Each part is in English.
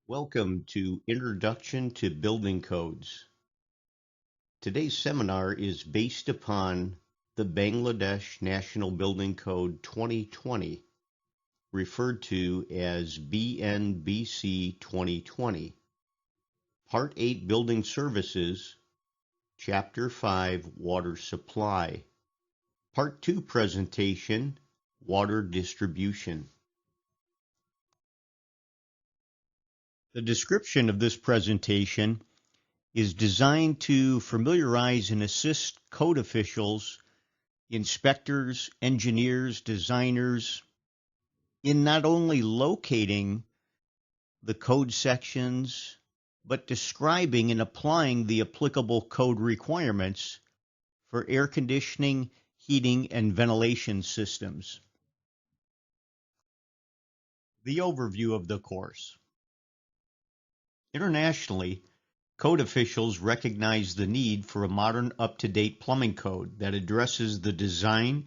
Welcome to Introduction to Building Codes. Today's seminar is based upon the Bangladesh National Building Code 2020, referred to as BNBC 2020. Part 8 Building Services, Chapter 5 Water Supply. Part 2 Presentation, Water Distribution. The description of this presentation is designed to familiarize and assist code officials, inspectors, engineers, designers in not only locating the code sections, but describing and applying the applicable code requirements for air conditioning, heating, and ventilation systems. The overview of the course. Internationally, code officials recognize the need for a modern, up-to-date plumbing code that addresses the design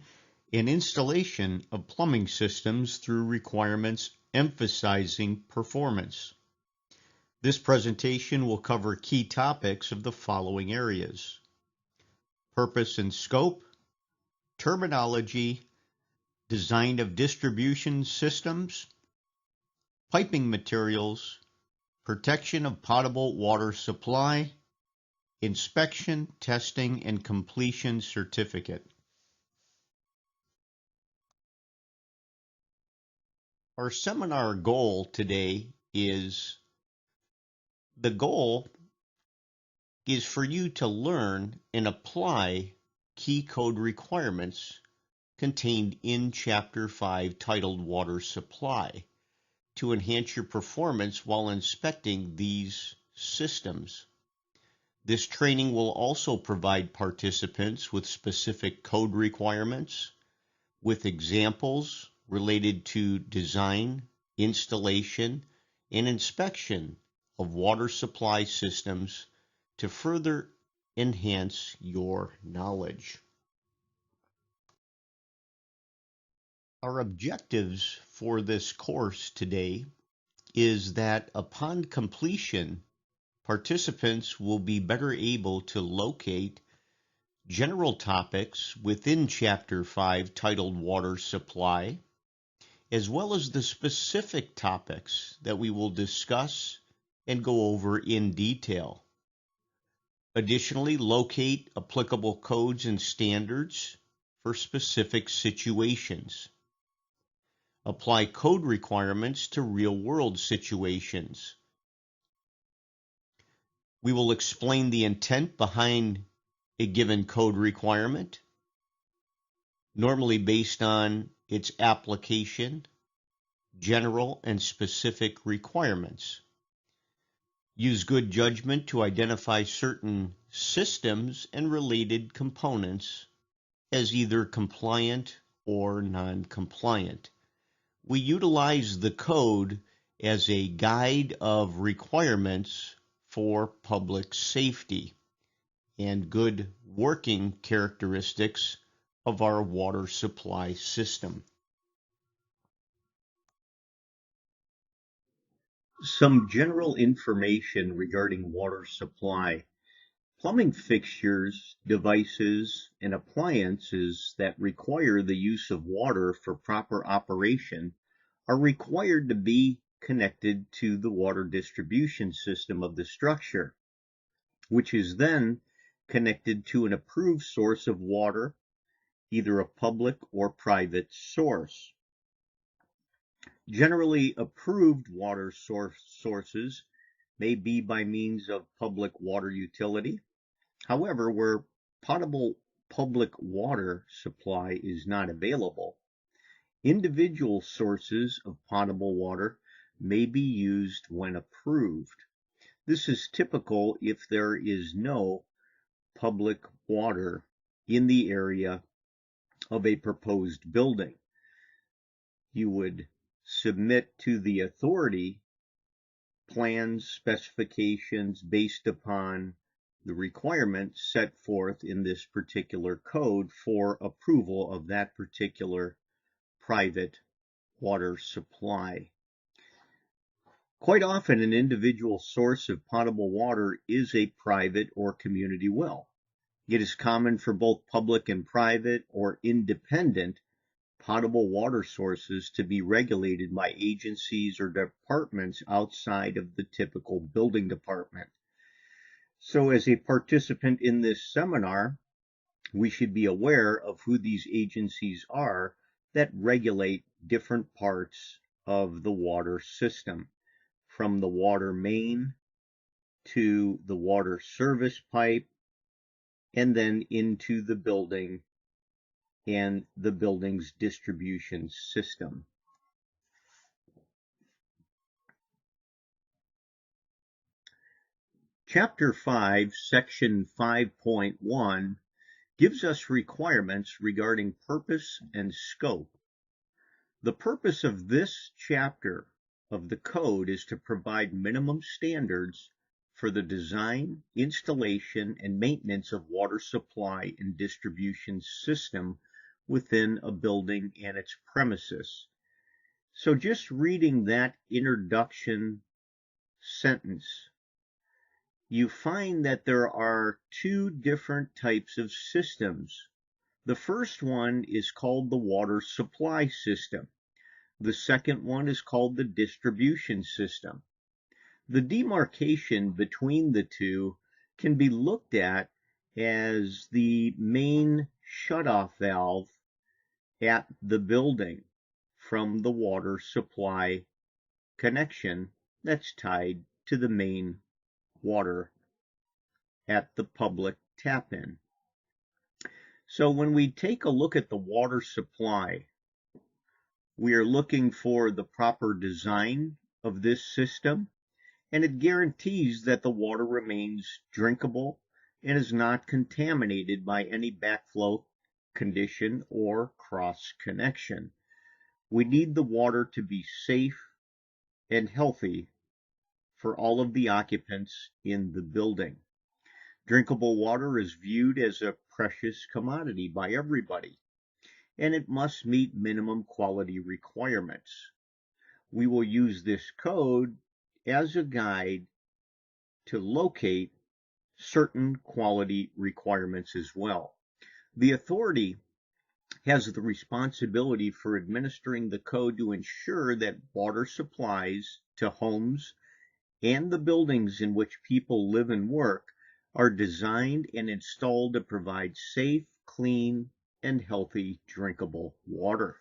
and installation of plumbing systems through requirements emphasizing performance. This presentation will cover key topics of the following areas: purpose and scope, terminology, design of distribution systems, piping materials, protection of potable water supply, inspection, testing, and completion certificate. Our seminar goal today is for you to learn and apply key code requirements contained in Chapter 5 titled Water Supply to enhance your performance while inspecting these systems. This training will also provide participants with specific code requirements, with examples related to design, installation, and inspection of water supply systems to further enhance your knowledge. Our objectives for this course today is that upon completion, participants will be better able to locate general topics within Chapter 5 titled Water Supply, as well as the specific topics that we will discuss and go over in detail. Additionally, locate applicable codes and standards for specific situations. Apply code requirements to real-world situations. We will explain the intent behind a given code requirement, normally based on its application, general and specific requirements. Use good judgment to identify certain systems and related components as either compliant or non-compliant. We utilize the code as a guide of requirements for public safety and good working characteristics of our water supply system. Some general information regarding water supply. Plumbing fixtures, devices, and appliances that require the use of water for proper operation are required to be connected to the water distribution system of the structure, which is then connected to an approved source of water, either a public or private source. Generally, approved water sources may be by means of public water utility. However, where potable public water supply is not available, individual sources of potable water may be used when approved. This is typical if there is no public water in the area of a proposed building. You would submit to the authority plans, specifications based upon the requirements set forth in this particular code for approval of that particular private water supply. Quite often, an individual source of potable water is a private or community well. It is common for both public and private or independent potable water sources to be regulated by agencies or departments outside of the typical building department. So as a participant in this seminar, we should be aware of who these agencies are that regulate different parts of the water system, from the water main to the water service pipe, and then into the building and the building's distribution system. Chapter 5, Section 5.1 gives us requirements regarding purpose and scope. The purpose of this chapter of the code is to provide minimum standards for the design, installation, and maintenance of water supply and distribution system within a building and its premises. So just reading that introduction sentence, you find that there are two different types of systems. The first one is called the water supply system. The second one is called the distribution system. The demarcation between the two can be looked at as the main shutoff valve at the building from the water supply connection that's tied to the main water at the public tap-in. So when we take a look at the water supply, we are looking for the proper design of this system, and it guarantees that the water remains drinkable and is not contaminated by any backflow condition or cross connection. We need the water to be safe and healthy for all of the occupants in the building. Drinkable water is viewed as a precious commodity by everybody, and it must meet minimum quality requirements. We will use this code as a guide to locate certain quality requirements as well. The authority has the responsibility for administering the code to ensure that water supplies to homes and the buildings in which people live and work are designed and installed to provide safe, clean, and healthy drinkable water.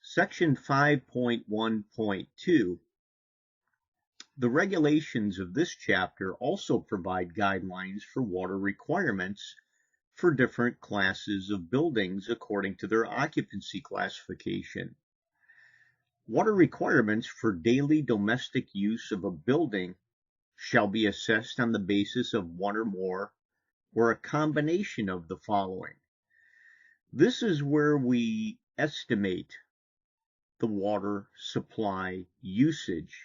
Section 5.1.2. The regulations of this chapter also provide guidelines for water requirements for different classes of buildings according to their occupancy classification. Water requirements for daily domestic use of a building shall be assessed on the basis of one or more or a combination of the following. This is where we estimate the water supply usage.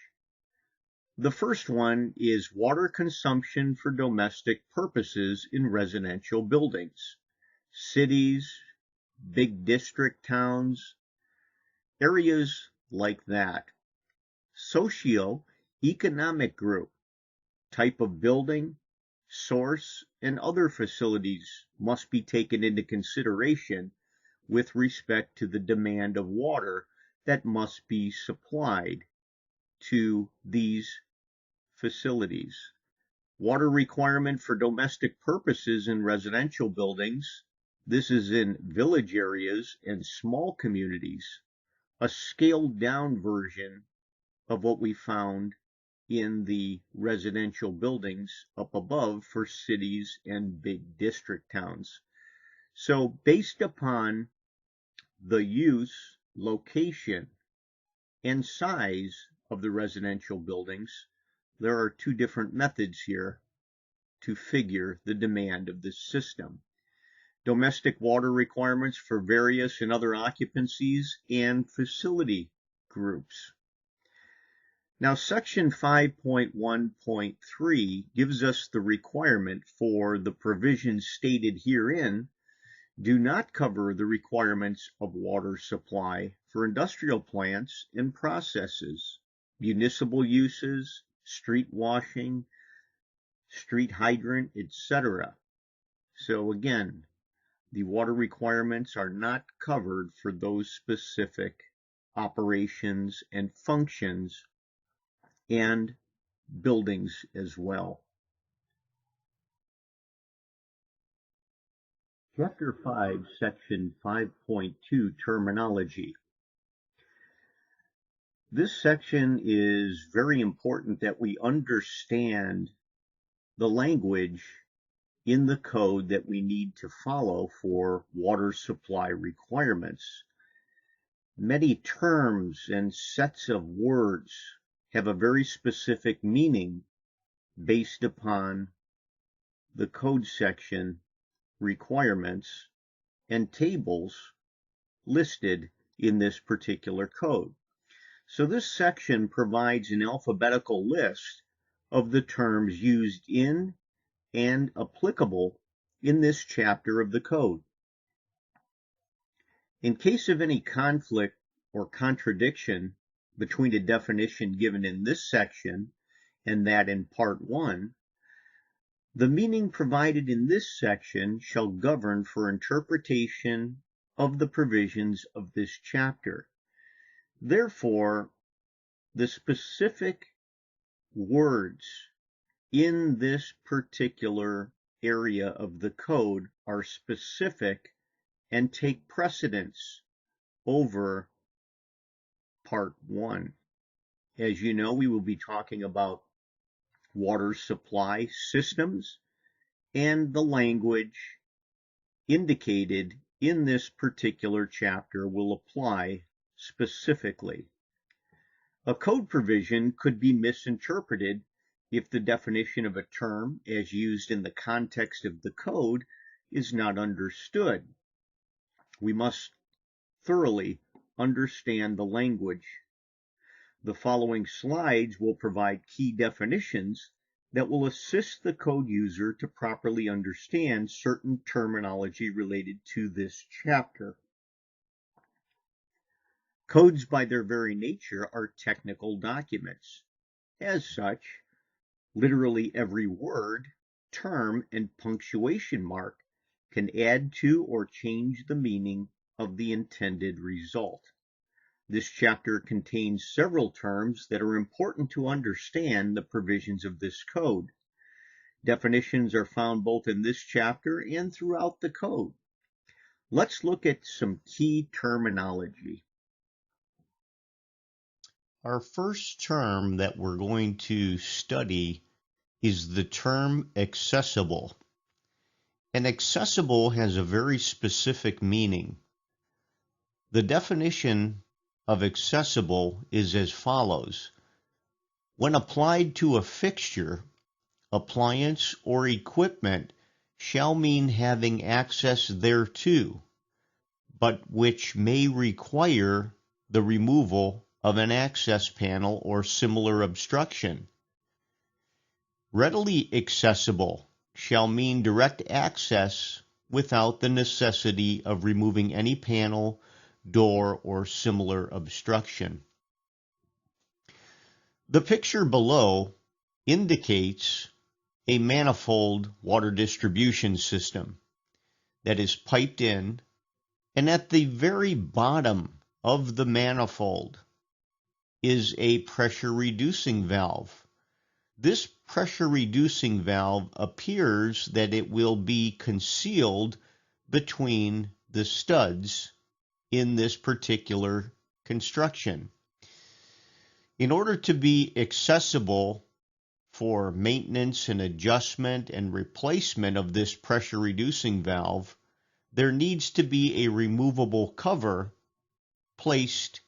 The first one is water consumption for domestic purposes in residential buildings, cities, big district towns, areas like that. Socio-economic group, type of building, source, and other facilities must be taken into consideration with respect to the demand of water that must be supplied to these facilities. Water requirement for domestic purposes in residential buildings. This is in village areas and small communities, a scaled down version of what we found in the residential buildings up above for cities and big district towns. So based upon the use, location, and size of the residential buildings, there are two different methods here to figure the demand of this system. Domestic water requirements for various and other occupancies and facility groups. Now, section 5.1.3 gives us the requirement for the provisions stated herein do not cover the requirements of water supply for industrial plants and processes, municipal uses, street washing, street hydrant, etc. So again, the water requirements are not covered for those specific operations and functions and buildings as well. Chapter 5, Section 5.2, Terminology. This section is very important that we understand the language in the code that we need to follow for water supply requirements. Many terms and sets of words have a very specific meaning based upon the code section requirements and tables listed in this particular code. So this section provides an alphabetical list of the terms used in and applicable in this chapter of the code. In case of any conflict or contradiction between a definition given in this section and that in Part 1, the meaning provided in this section shall govern for interpretation of the provisions of this chapter. Therefore, the specific words in this particular area of the code are specific and take precedence over Part 1. As you know, we will be talking about water supply systems, and the language indicated in this particular chapter will apply specifically. A code provision could be misinterpreted if the definition of a term as used in the context of the code is not understood. We must thoroughly understand the language. The following slides will provide key definitions that will assist the code user to properly understand certain terminology related to this chapter. Codes, by their very nature, are technical documents. As such, literally every word, term, and punctuation mark can add to or change the meaning of the intended result. This chapter contains several terms that are important to understand the provisions of this code. Definitions are found both in this chapter and throughout the code. Let's look at some key terminology. Our first term that we're going to study is the term accessible. And accessible has a very specific meaning. The definition of accessible is as follows. When applied to a fixture, appliance, or equipment shall mean having access thereto, but which may require the removal of an access panel or similar obstruction. Readily accessible shall mean direct access without the necessity of removing any panel, door, or similar obstruction. The picture below indicates a manifold water distribution system that is piped in, and at the very bottom of the manifold is a pressure reducing valve. This pressure reducing valve appears that it will be concealed between the studs in this particular construction. In order to be accessible for maintenance and adjustment and replacement of this pressure reducing valve, there needs to be a removable cover placed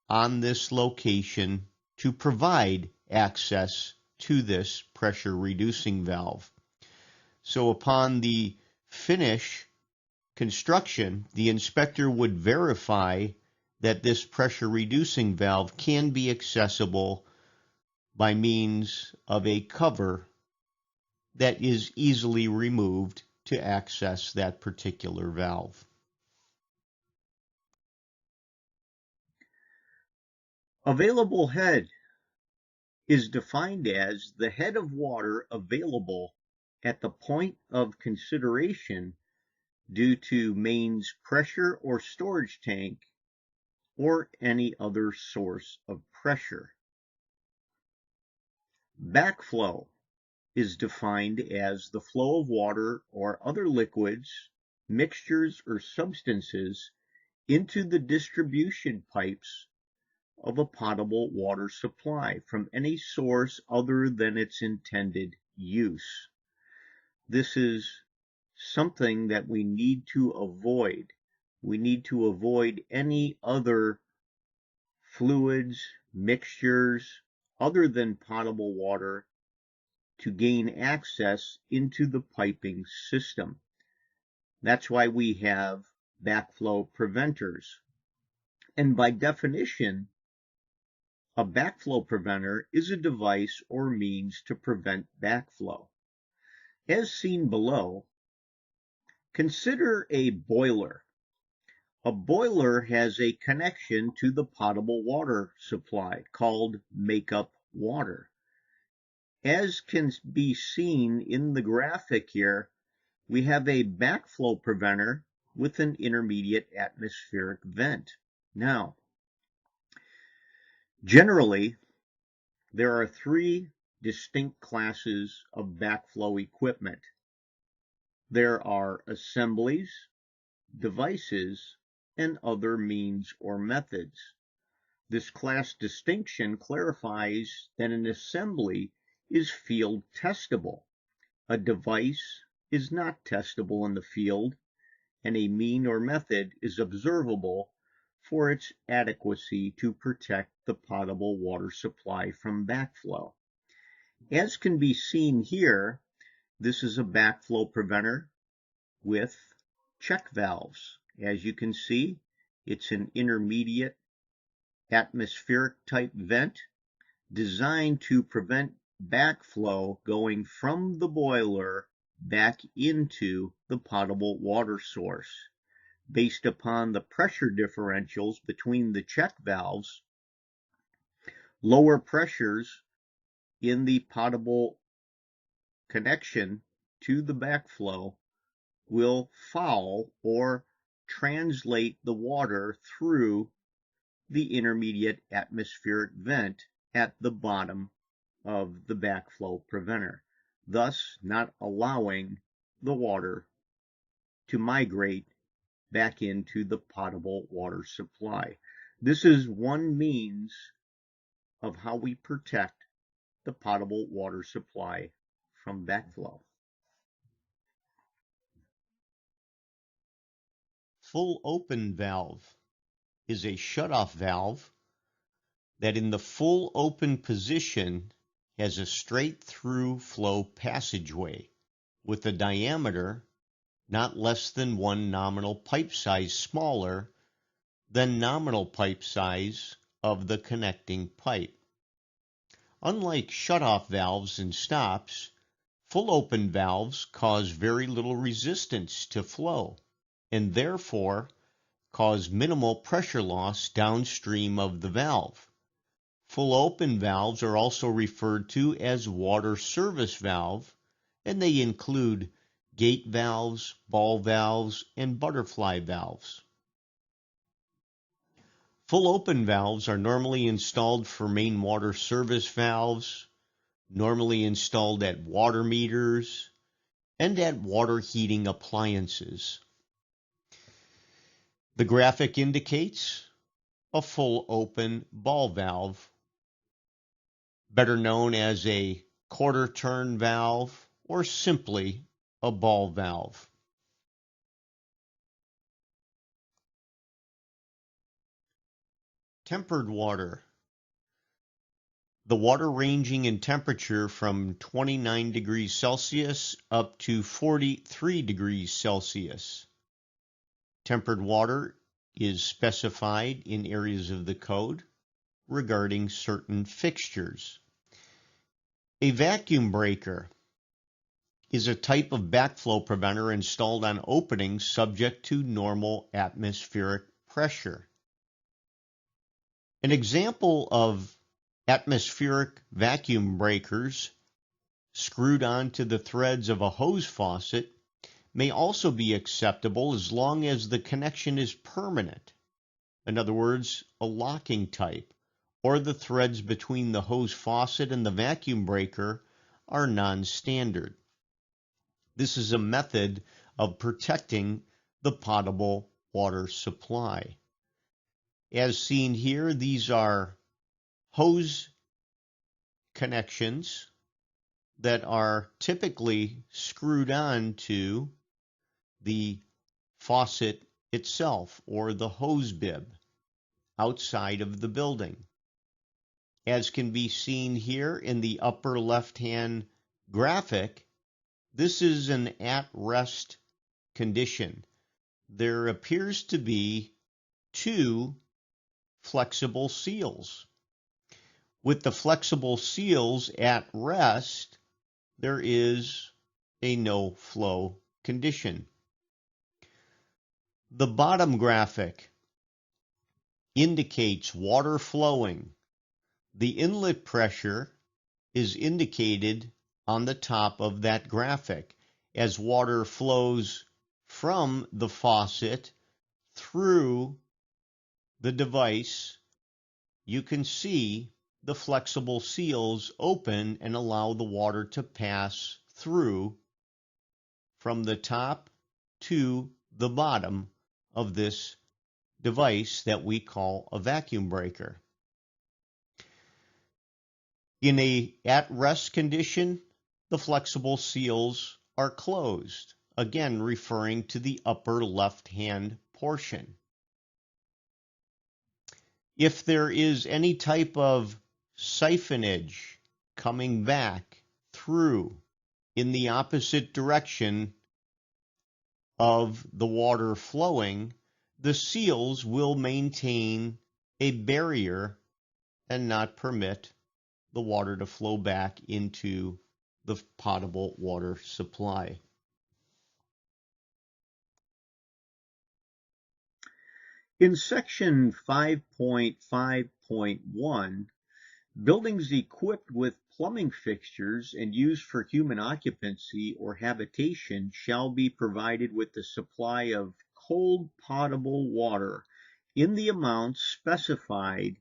on this location to provide access to this pressure reducing valve. So upon the finish construction, the inspector would verify that this pressure reducing valve can be accessible by means of a cover that is easily removed to access that particular valve. Available head is defined as the head of water available at the point of consideration due to mains pressure or storage tank or any other source of pressure. Backflow is defined as the flow of water or other liquids, mixtures, or substances into the distribution pipes of a potable water supply from any source other than its intended use. This is something that we need to avoid. We need to avoid any other fluids, mixtures, other than potable water to gain access into the piping system. That's why we have backflow preventers. And by definition, a backflow preventer is a device or means to prevent backflow. As seen below, consider a boiler. A boiler has a connection to the potable water supply called makeup water. As can be seen in the graphic here, we have a backflow preventer with an intermediate atmospheric vent. Now, generally, there are three distinct classes of backflow equipment. There are assemblies, devices, and other means or methods. This class distinction clarifies that an assembly is field testable. A device is not testable in the field, and a mean or method is observable for its adequacy to protect the potable water supply from backflow. As can be seen here, this is a backflow preventer with check valves. As you can see, it's an intermediate atmospheric type vent designed to prevent backflow going from the boiler back into the potable water source. Based upon the pressure differentials between the check valves, lower pressures in the potable connection to the backflow will foul or translate the water through the intermediate atmospheric vent at the bottom of the backflow preventer, thus not allowing the water to migrate back into the potable water supply. This is one means of how we protect the potable water supply from backflow. Full open valve is a shutoff valve that in the full open position has a straight through flow passageway with a diameter not less than 1 nominal pipe size smaller than nominal pipe size of the connecting pipe. Unlike shutoff valves and stops, full open valves cause very little resistance to flow and therefore cause minimal pressure loss downstream of the valve. Full open valves are also referred to as water service valve, and they include gate valves, ball valves, and butterfly valves. Full open valves are normally installed for main water service valves, normally installed at water meters, and at water heating appliances. The graphic indicates a full open ball valve, better known as a quarter turn valve or simply a ball valve. Tempered water. The water ranging in temperature from 29 degrees Celsius up to 43 degrees Celsius. Tempered water is specified in areas of the code regarding certain fixtures. A vacuum breaker is a type of backflow preventer installed on openings subject to normal atmospheric pressure. An example of atmospheric vacuum breakers screwed onto the threads of a hose faucet may also be acceptable as long as the connection is permanent. In other words, a locking type, or the threads between the hose faucet and the vacuum breaker are non-standard. This is a method of protecting the potable water supply. As seen here, these are hose connections that are typically screwed on to the faucet itself or the hose bib outside of the building. As can be seen here in the upper left-hand graphic, this is an at-rest condition. There appears to be two flexible seals. With the flexible seals at rest, there is a no-flow condition. The bottom graphic indicates water flowing. The inlet pressure is indicated on the top of that graphic. As water flows from the faucet through the device, you can see the flexible seals open and allow the water to pass through from the top to the bottom of this device that we call a vacuum breaker. In a at-rest condition, the flexible seals are closed, again referring to the upper left-hand portion. If there is any type of siphonage coming back through in the opposite direction of the water flowing, the seals will maintain a barrier and not permit the water to flow back into the potable water supply. In section 5.5.1, buildings equipped with plumbing fixtures and used for human occupancy or habitation shall be provided with the supply of cold potable water in the amounts specified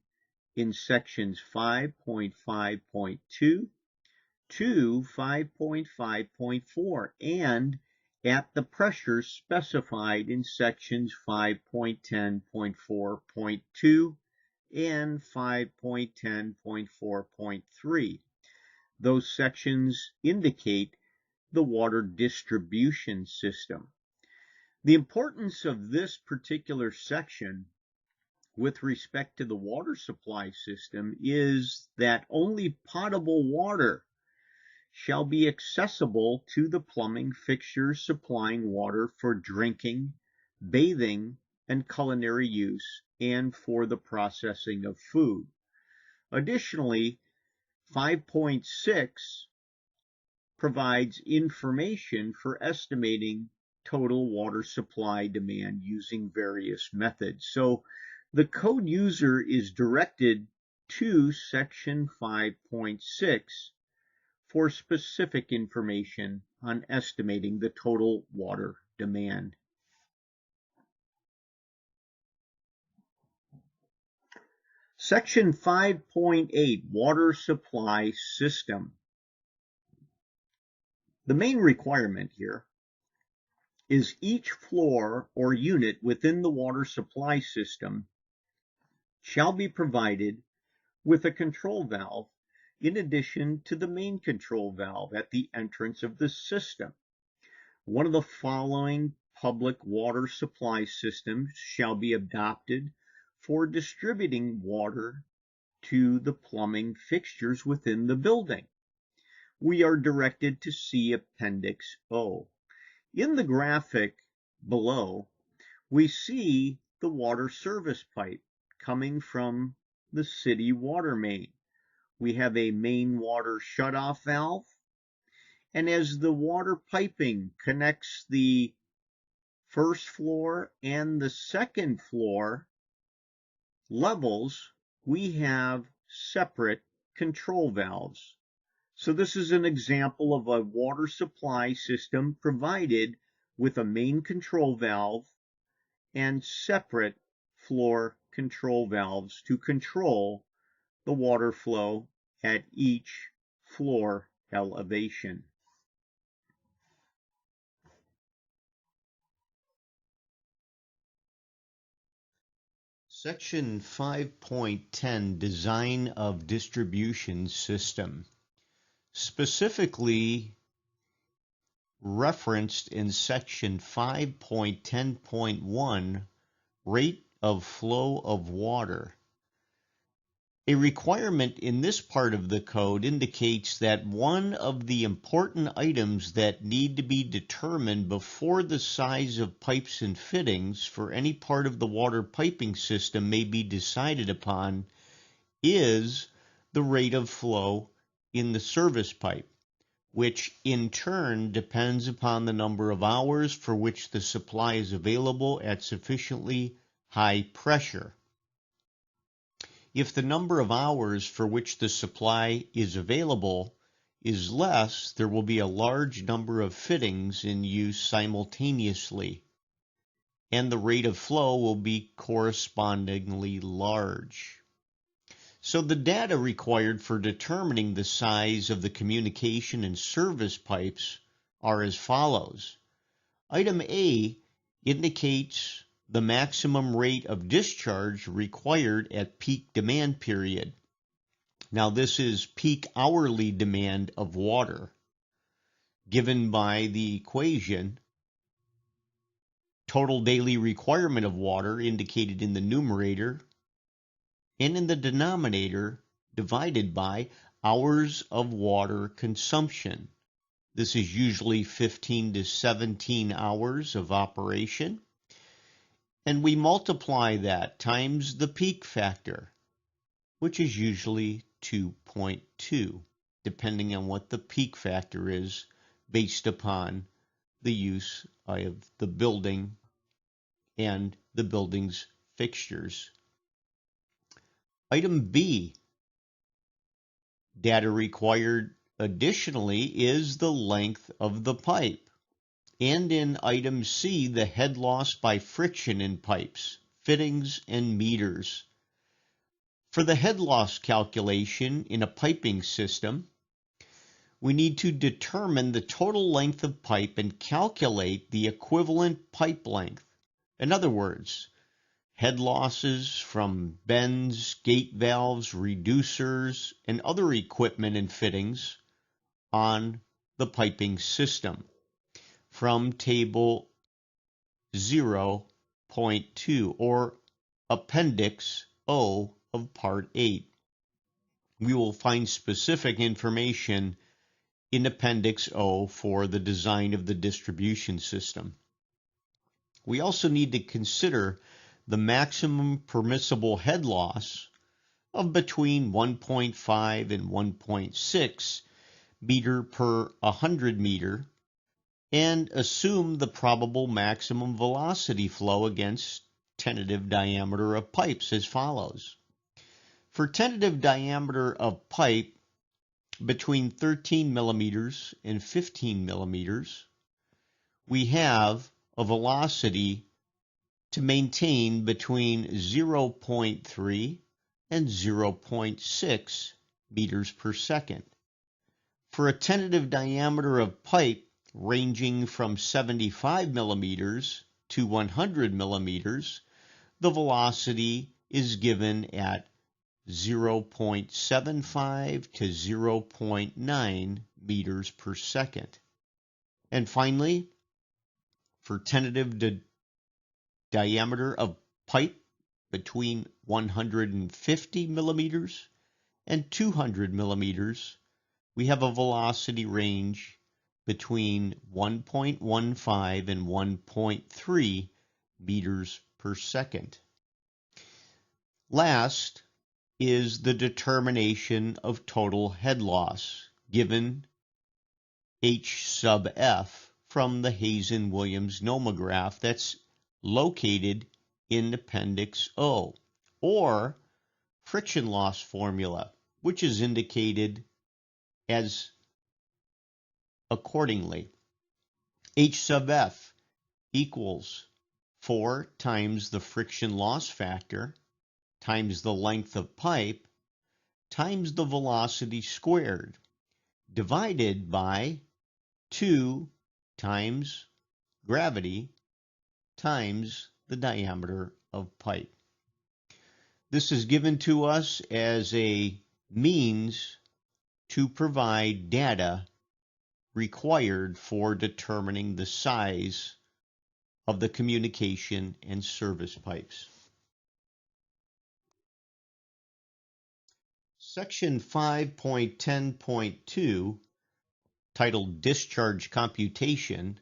in sections 5.5.2 to 5.5.4 and at the pressure specified in sections 5.10.4.2 and 5.10.4.3. Those sections indicate the water distribution system. The importance of this particular section with respect to the water supply system is that only potable water shall be accessible to the plumbing fixtures supplying water for drinking, bathing, and culinary use, and for the processing of food. Additionally, 5.6 provides information for estimating total water supply demand using various methods. So the code user is directed to section 5.6 for specific information on estimating the total water demand. Section 5.8, Water Supply System. The main requirement here is each floor or unit within the water supply system shall be provided with a control valve in addition to the main control valve at the entrance of the system. One of the following public water supply systems shall be adopted for distributing water to the plumbing fixtures within the building. We are directed to see Appendix O. In the graphic below, we see the water service pipe coming from the city water main. We have a main water shutoff valve And as the water piping connects the first floor and the second floor levels, we have separate control valves. So this is an example of a water supply system provided with a main control valve and separate floor control valves to control the water flow at each floor elevation. Section 5.10, Design of Distribution System. Specifically referenced in Section 5.10.1, Rate of Flow of Water. A requirement in this part of the code indicates that one of the important items that need to be determined before the size of pipes and fittings for any part of the water piping system may be decided upon is the rate of flow in the service pipe, which in turn depends upon the number of hours for which the supply is available at sufficiently high pressure. If the number of hours for which the supply is available is less, there will be a large number of fittings in use simultaneously, and the rate of flow will be correspondingly large. So the data required for determining the size of the communication and service pipes are as follows. Item A indicates the maximum rate of discharge required at peak demand period. Now this is peak hourly demand of water, given by the equation total daily requirement of water indicated in the numerator and in the denominator divided by hours of water consumption. This is usually 15 to 17 hours of operation. And we multiply that times the peak factor, which is usually 2.2, depending on what the peak factor is based upon the use of the building and the building's fixtures. Item B, data required additionally is the length of the pipe. And in item C, the head loss by friction in pipes, fittings, and meters. For the head loss calculation in a piping system, we need to determine the total length of pipe and calculate the equivalent pipe length. In other words, head losses from bends, gate valves, reducers, and other equipment and fittings on the piping system from table 0.2 or Appendix O of Part 8. We will find specific information in Appendix O for the design of the distribution system. We also need to consider the maximum permissible head loss of between 1.5 and 1.6 meter per 100 meter and assume the probable maximum velocity flow against tentative diameter of pipes as follows. For tentative diameter of pipe between 13 millimeters and 15 millimeters, we have a velocity to maintain between 0.3 and 0.6 meters per second. For a tentative diameter of pipe ranging from 75 millimeters to 100 millimeters, the velocity is given at 0.75 to 0.9 meters per second. And finally, for tentative diameter of pipe between 150 millimeters and 200 millimeters, we have a velocity range between 1.15 and 1.3 meters per second. Last is the determination of total head loss, given H sub F from the Hazen-Williams nomograph that's located in Appendix O, or friction loss formula, which is indicated as accordingly. H sub F equals 4 times the friction loss factor times the length of pipe times the velocity squared, divided by 2 times gravity times the diameter of pipe. This is given to us as a means to provide data required for determining the size of the communication and service pipes. Section 5.10.2, titled Discharge Computation,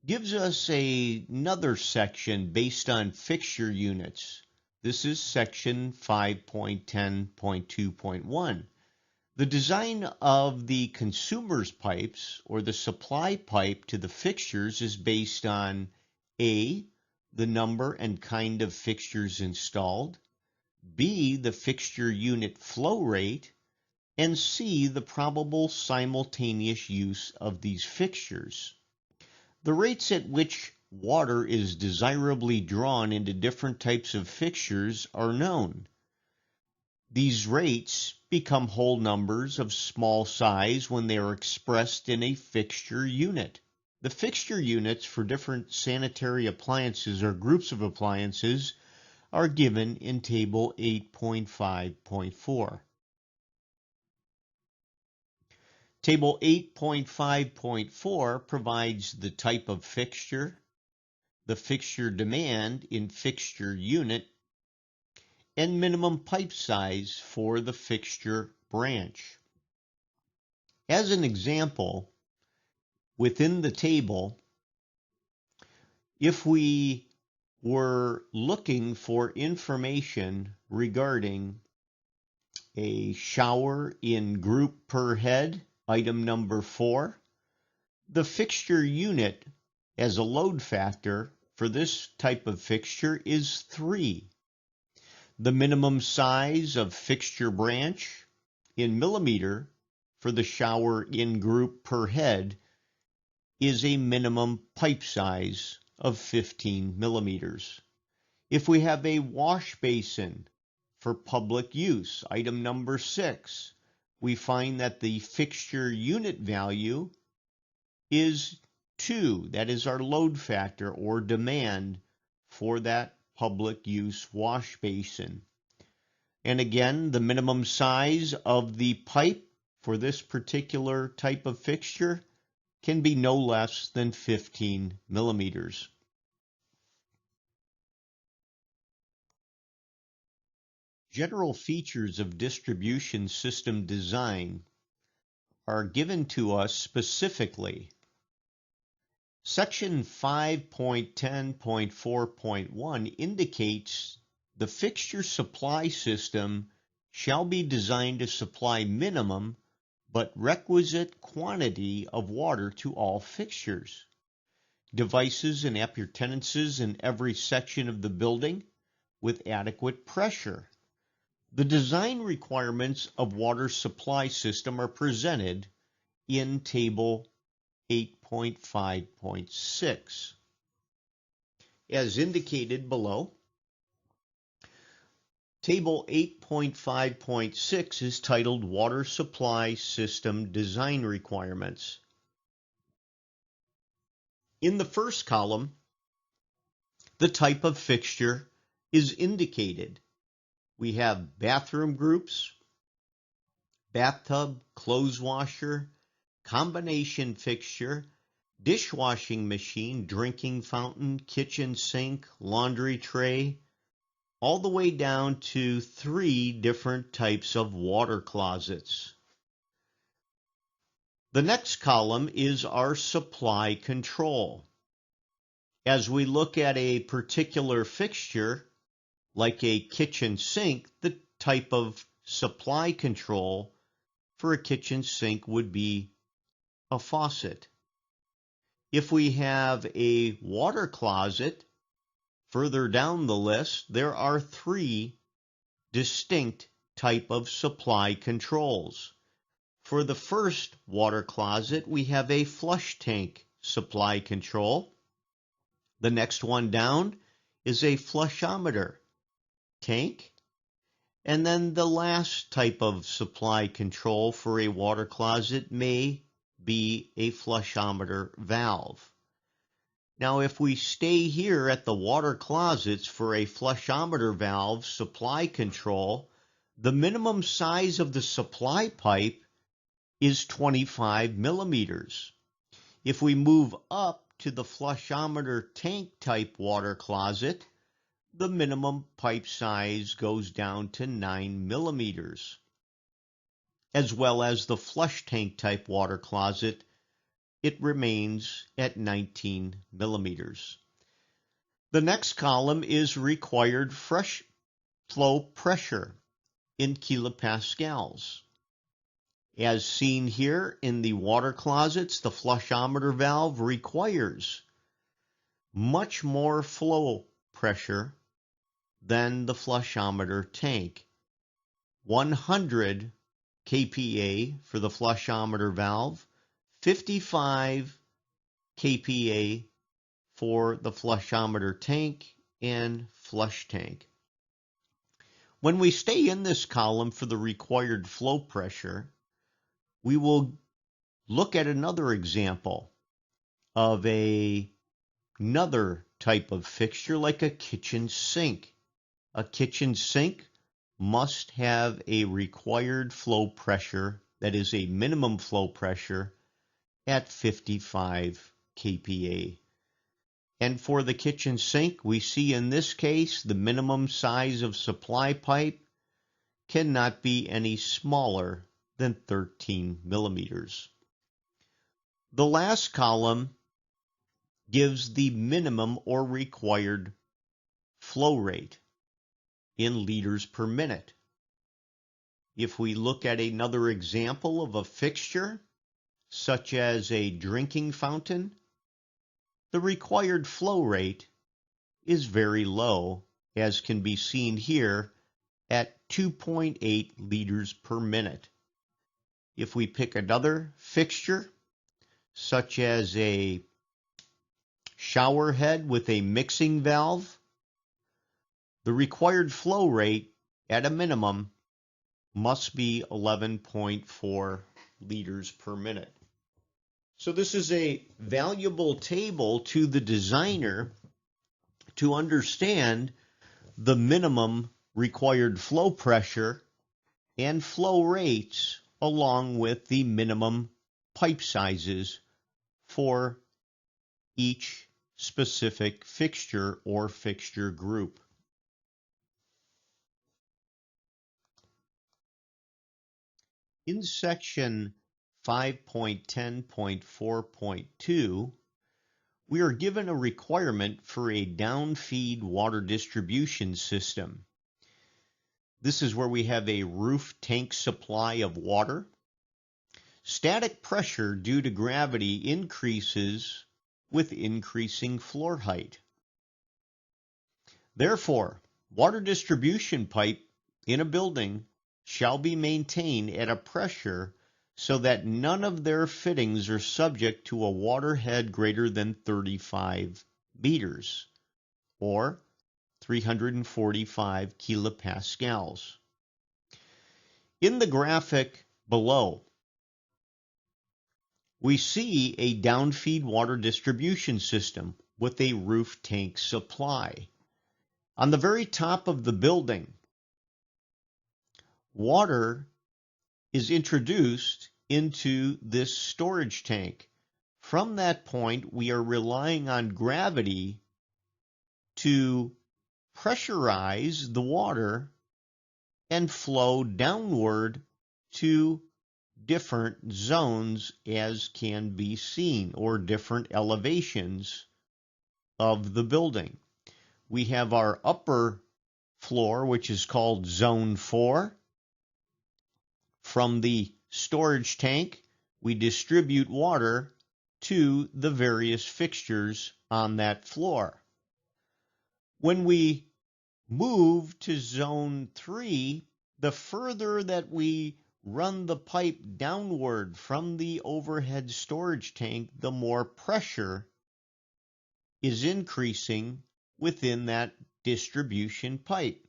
gives us another section based on fixture units. This is section 5.10.2.1. The design of the consumer's pipes, or the supply pipe to the fixtures, is based on A, the number and kind of fixtures installed, B, the fixture unit flow rate, and C, the probable simultaneous use of these fixtures. The rates at which water is desirably drawn into different types of fixtures are known. These rates become whole numbers of small size when they are expressed in a fixture unit. The fixture units for different sanitary appliances or groups of appliances are given in Table 8.5.4. Table 8.5.4 provides the type of fixture, the fixture demand in fixture unit, and minimum pipe size for the fixture branch. As an example, within the table, if we were looking for information regarding a shower in group per head, item number 4, the fixture unit as a load factor for this type of fixture is 3. The minimum size of fixture branch in millimeter for the shower in group per head is a minimum pipe size of 15 millimeters. If we have a wash basin for public use, item number 6, we find that the fixture unit value is 2. That is our load factor or demand for that public use wash basin. And again, the minimum size of the pipe for this particular type of fixture can be no less than 15 millimeters. General features of distribution system design are given to us specifically. Section 5.10.4.1 indicates the fixture supply system shall be designed to supply minimum but requisite quantity of water to all fixtures, devices and appurtenances in every section of the building with adequate pressure. The design requirements of water supply system are presented in Table 8.5.6. As indicated below, Table 8.5.6 is titled Water Supply System Design Requirements. In the first column, the type of fixture is indicated. We have bathroom groups, bathtub, clothes washer, combination fixture, dishwashing machine, drinking fountain, kitchen sink, laundry tray, all the way down to 3 different types of water closets. The next column is our supply control. As we look at a particular fixture, like a kitchen sink, the type of supply control for a kitchen sink would be a faucet. If we have a water closet, further down the list, there are 3 distinct type of supply controls. For the first water closet, we have a flush tank supply control. The next one down is a flushometer tank. And then the last type of supply control for a water closet may be a flushometer valve. Now, if we stay here at the water closets for a flushometer valve supply control, the minimum size of the supply pipe is 25 millimeters. If we move up to the flushometer tank type water closet, the minimum pipe size goes down to 9 millimeters. As well as the flush tank type water closet, it remains at 19 millimeters. The next column is required fresh flow pressure in kilopascals. As seen here in the water closets, the flushometer valve requires much more flow pressure than the flushometer tank. 100 kPa for the flushometer valve, 55 kPa for the flushometer tank and flush tank. When we stay in this column for the required flow pressure, we will look at another example of another type of fixture like a kitchen sink. A kitchen sink must have a required flow pressure, that is a minimum flow pressure, at 55 kPa. And for the kitchen sink, we see in this case the minimum size of supply pipe cannot be any smaller than 13 millimeters. The last column gives the minimum or required flow rate in liters per minute. If we look at another example of a fixture, such as a drinking fountain, the required flow rate is very low, as can be seen here at 2.8 liters per minute. If we pick another fixture, such as a shower head with a mixing valve, the required flow rate at a minimum must be 11.4 liters per minute. So this is a valuable table to the designer to understand the minimum required flow pressure and flow rates along with the minimum pipe sizes for each specific fixture or fixture group. In section 5.10.4.2, we are given a requirement for a downfeed water distribution system. This is where we have a roof tank supply of water. Static pressure due to gravity increases with increasing floor height. Therefore, water distribution pipe in a building shall be maintained at a pressure so that none of their fittings are subject to a water head greater than 35 meters, or 345 kilopascals. In the graphic below, we see a downfeed water distribution system with a roof tank supply. On the very top of the building, water is introduced into this storage tank. From that point, we are relying on gravity to pressurize the water and flow downward to different zones, as can be seen, or different elevations of the building. We have our upper floor, which is called Zone 4. From the storage tank, we distribute water to the various fixtures on that floor. When we move to zone 3, the further that we run the pipe downward from the overhead storage tank, the more pressure is increasing within that distribution pipe.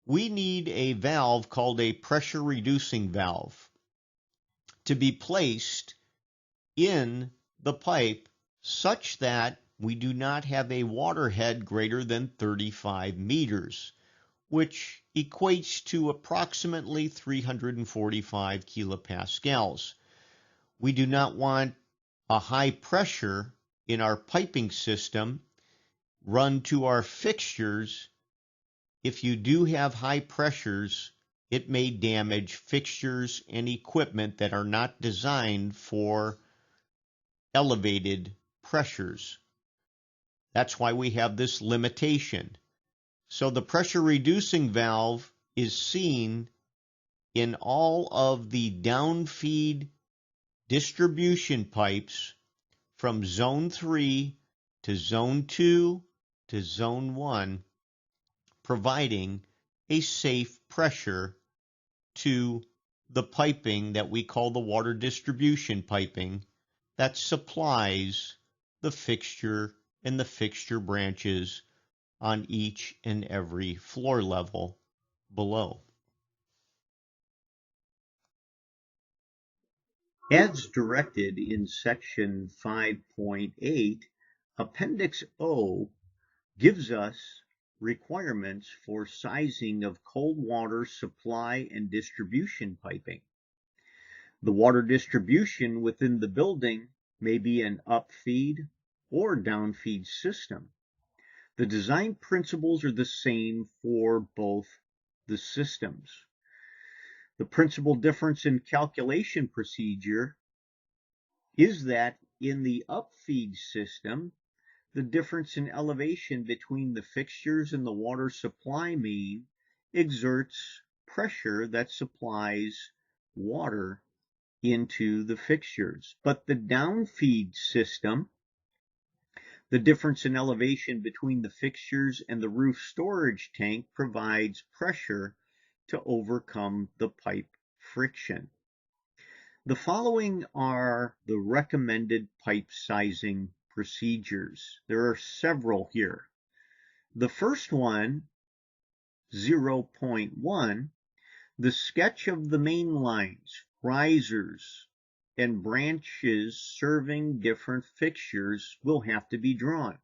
We need a valve called a pressure reducing valve to be placed in the pipe such that we do not have a water head greater than 35 meters, which equates to approximately 345 kilopascals. We do not want a high pressure in our piping system run to our fixtures. If you do have high pressures, it may damage fixtures and equipment that are not designed for elevated pressures. That's why we have this limitation. So the pressure reducing valve is seen in all of the downfeed distribution pipes from zone 3 to zone 2 to zone 1, providing a safe pressure to the piping that we call the water distribution piping that supplies the fixture and the fixture branches on each and every floor level below. As directed in section 5.8, Appendix O gives us requirements for sizing of cold water supply and distribution piping. The water distribution within the building may be an upfeed or downfeed system. The design principles are the same for both the systems. The principal difference in calculation procedure is that in the upfeed system, the difference in elevation between the fixtures and the water supply main exerts pressure that supplies water into the fixtures. But the downfeed system, the difference in elevation between the fixtures and the roof storage tank provides pressure to overcome the pipe friction. The following are the recommended pipe sizing procedures. There are several here. The first one, 0.1, the sketch of the main lines, risers, and branches serving different fixtures will have to be drawn.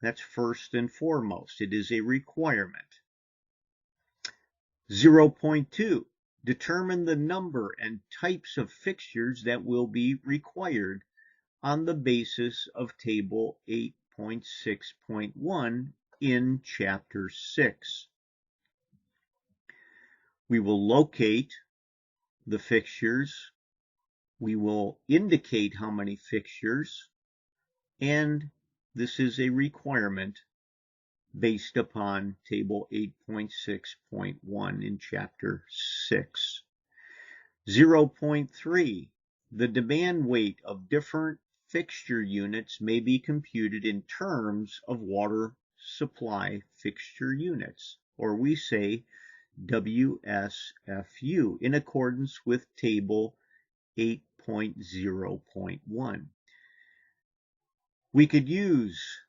That's first and foremost. It is a requirement. 0.2, determine the number and types of fixtures that will be required on the basis of Table 8.6.1 in Chapter 6. We will locate the fixtures. We will indicate how many fixtures, and this is a requirement based upon Table 8.6.1 in Chapter 6. 0.3, the demand weight of different fixture units may be computed in terms of water supply fixture units, or we say WSFU, in accordance with Table 8.0.1. We could use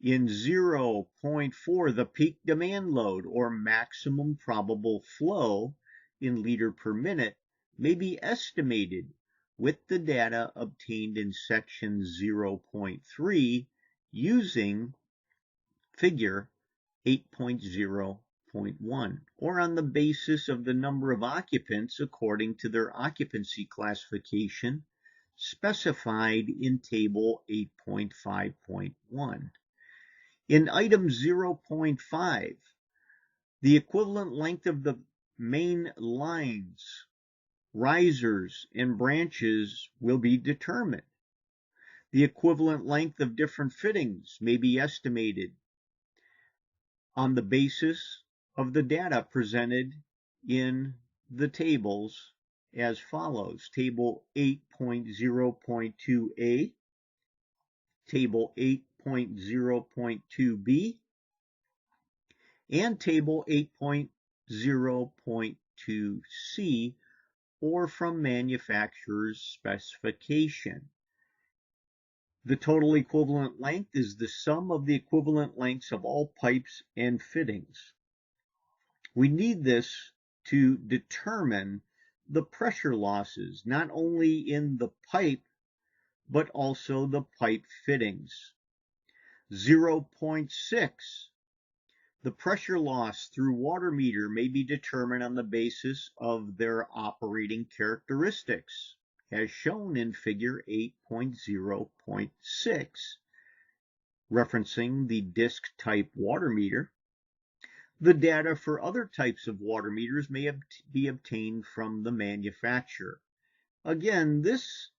in 0.4 the peak demand load or maximum probable flow in liter per minute may be estimated with the data obtained in section 0.3 using figure 8.0.1, or on the basis of the number of occupants according to their occupancy classification specified in Table 8.5.1. In item 0.5, the equivalent length of the main lines, risers, and branches will be determined. The equivalent length of different fittings may be estimated on the basis of the data presented in the tables as follows. Table 8.0.2a, Table 8.0.2b, and Table 8.0.2c, or from manufacturer's specification. The total equivalent length is the sum of the equivalent lengths of all pipes and fittings. We need this to determine the pressure losses, not only in the pipe, but also the pipe fittings. 0.6. The pressure loss through water meter may be determined on the basis of their operating characteristics, as shown in figure 8.0.6, referencing the disc type water meter. The data for other types of water meters may be obtained from the manufacturer. Again, this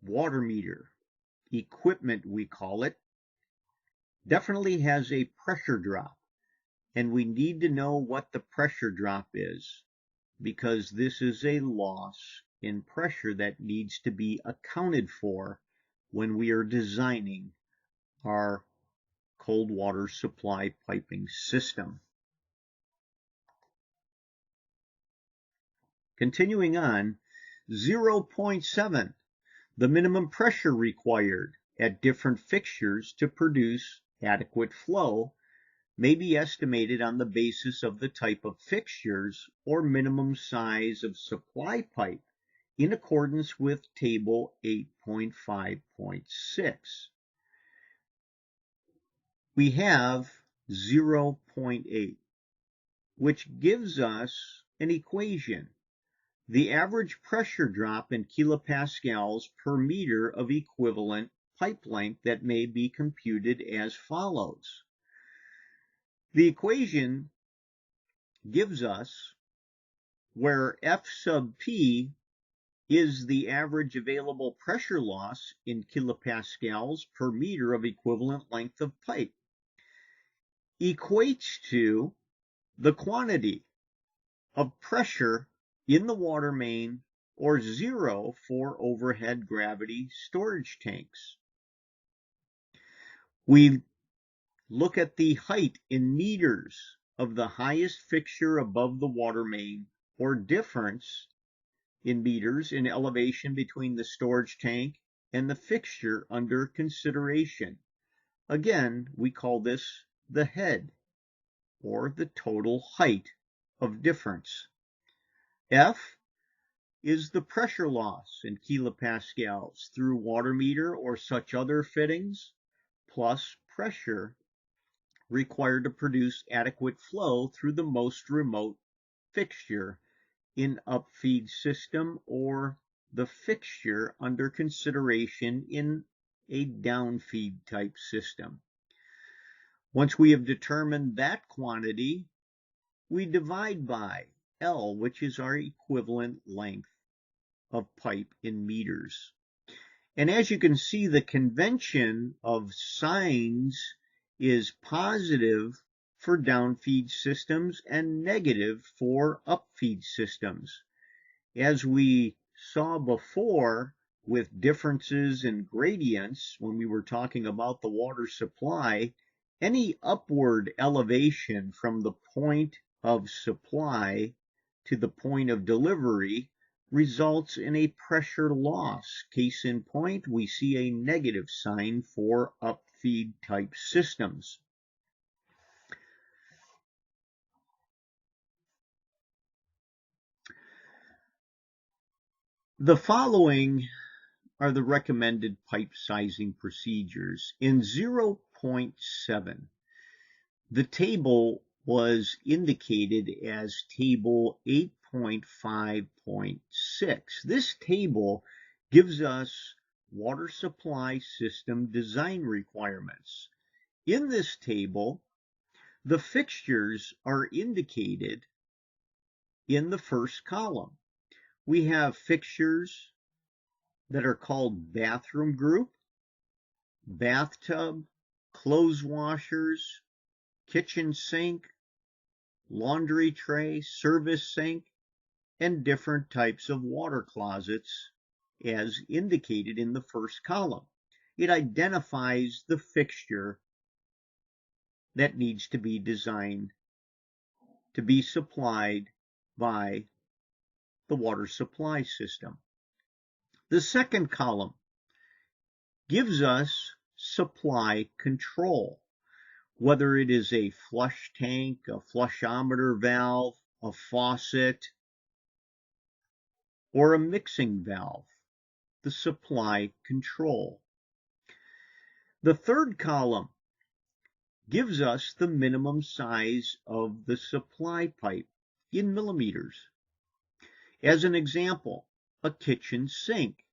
water meter equipment, we call it, definitely has a pressure drop, and we need to know what the pressure drop is, because this is a loss in pressure that needs to be accounted for when we are designing our cold water supply piping system. Continuing on, 0.7, the minimum pressure required at different fixtures to produce adequate flow may be estimated on the basis of the type of fixtures or minimum size of supply pipe in accordance with Table 8.5.6. We have 0.8, which gives us an equation. The average pressure drop in kilopascals per meter of equivalent pipe length that may be computed as follows. The equation gives us where F sub P is the average available pressure loss in kilopascals per meter of equivalent length of pipe, equates to the quantity of pressure in the water main, or 0 for overhead gravity storage tanks. We look at the height in meters of the highest fixture above the water main, or difference in meters in elevation between the storage tank and the fixture under consideration. Again, we call this the head, or the total height of difference. F is the pressure loss in kilopascals through water meter or such other fittings, plus pressure required to produce adequate flow through the most remote fixture in upfeed system or the fixture under consideration in a downfeed type system. Once we have determined that quantity, we divide by L, which is our equivalent length of pipe in meters. And as you can see, the convention of signs is positive for downfeed systems and negative for upfeed systems. As we saw before with differences in gradients when we were talking about the water supply, any upward elevation from the point of supply to the point of delivery results in a pressure loss. Case in point, we see a negative sign for upfeed type systems. The following are the recommended pipe sizing procedures. In 0.7, the table was indicated as table 8.5.6. This table gives us water supply system design requirements. In this table, the fixtures are indicated in the first column. We have fixtures that are called bathroom group, bathtub, clothes washers, kitchen sink, laundry tray, service sink, and different types of water closets as indicated in the first column. It identifies the fixture that needs to be designed to be supplied by the water supply system. The second column gives us supply control, whether it is a flush tank, a flushometer valve, a faucet, or a mixing valve, the supply control. The third column gives us the minimum size of the supply pipe in millimeters. As an example, a kitchen sink.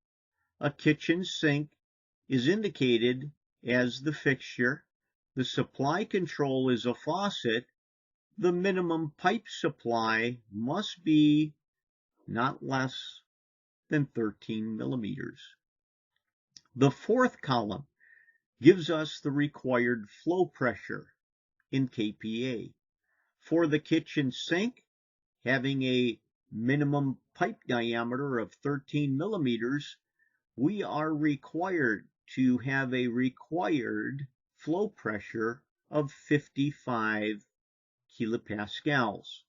A kitchen sink is indicated as the fixture. The supply control is a faucet. The minimum pipe supply must be not less than 13 millimeters. The fourth column gives us the required flow pressure in kPa. For the kitchen sink, having a minimum pipe diameter of 13 millimeters, we are required to have a required flow pressure of 55 kilopascals.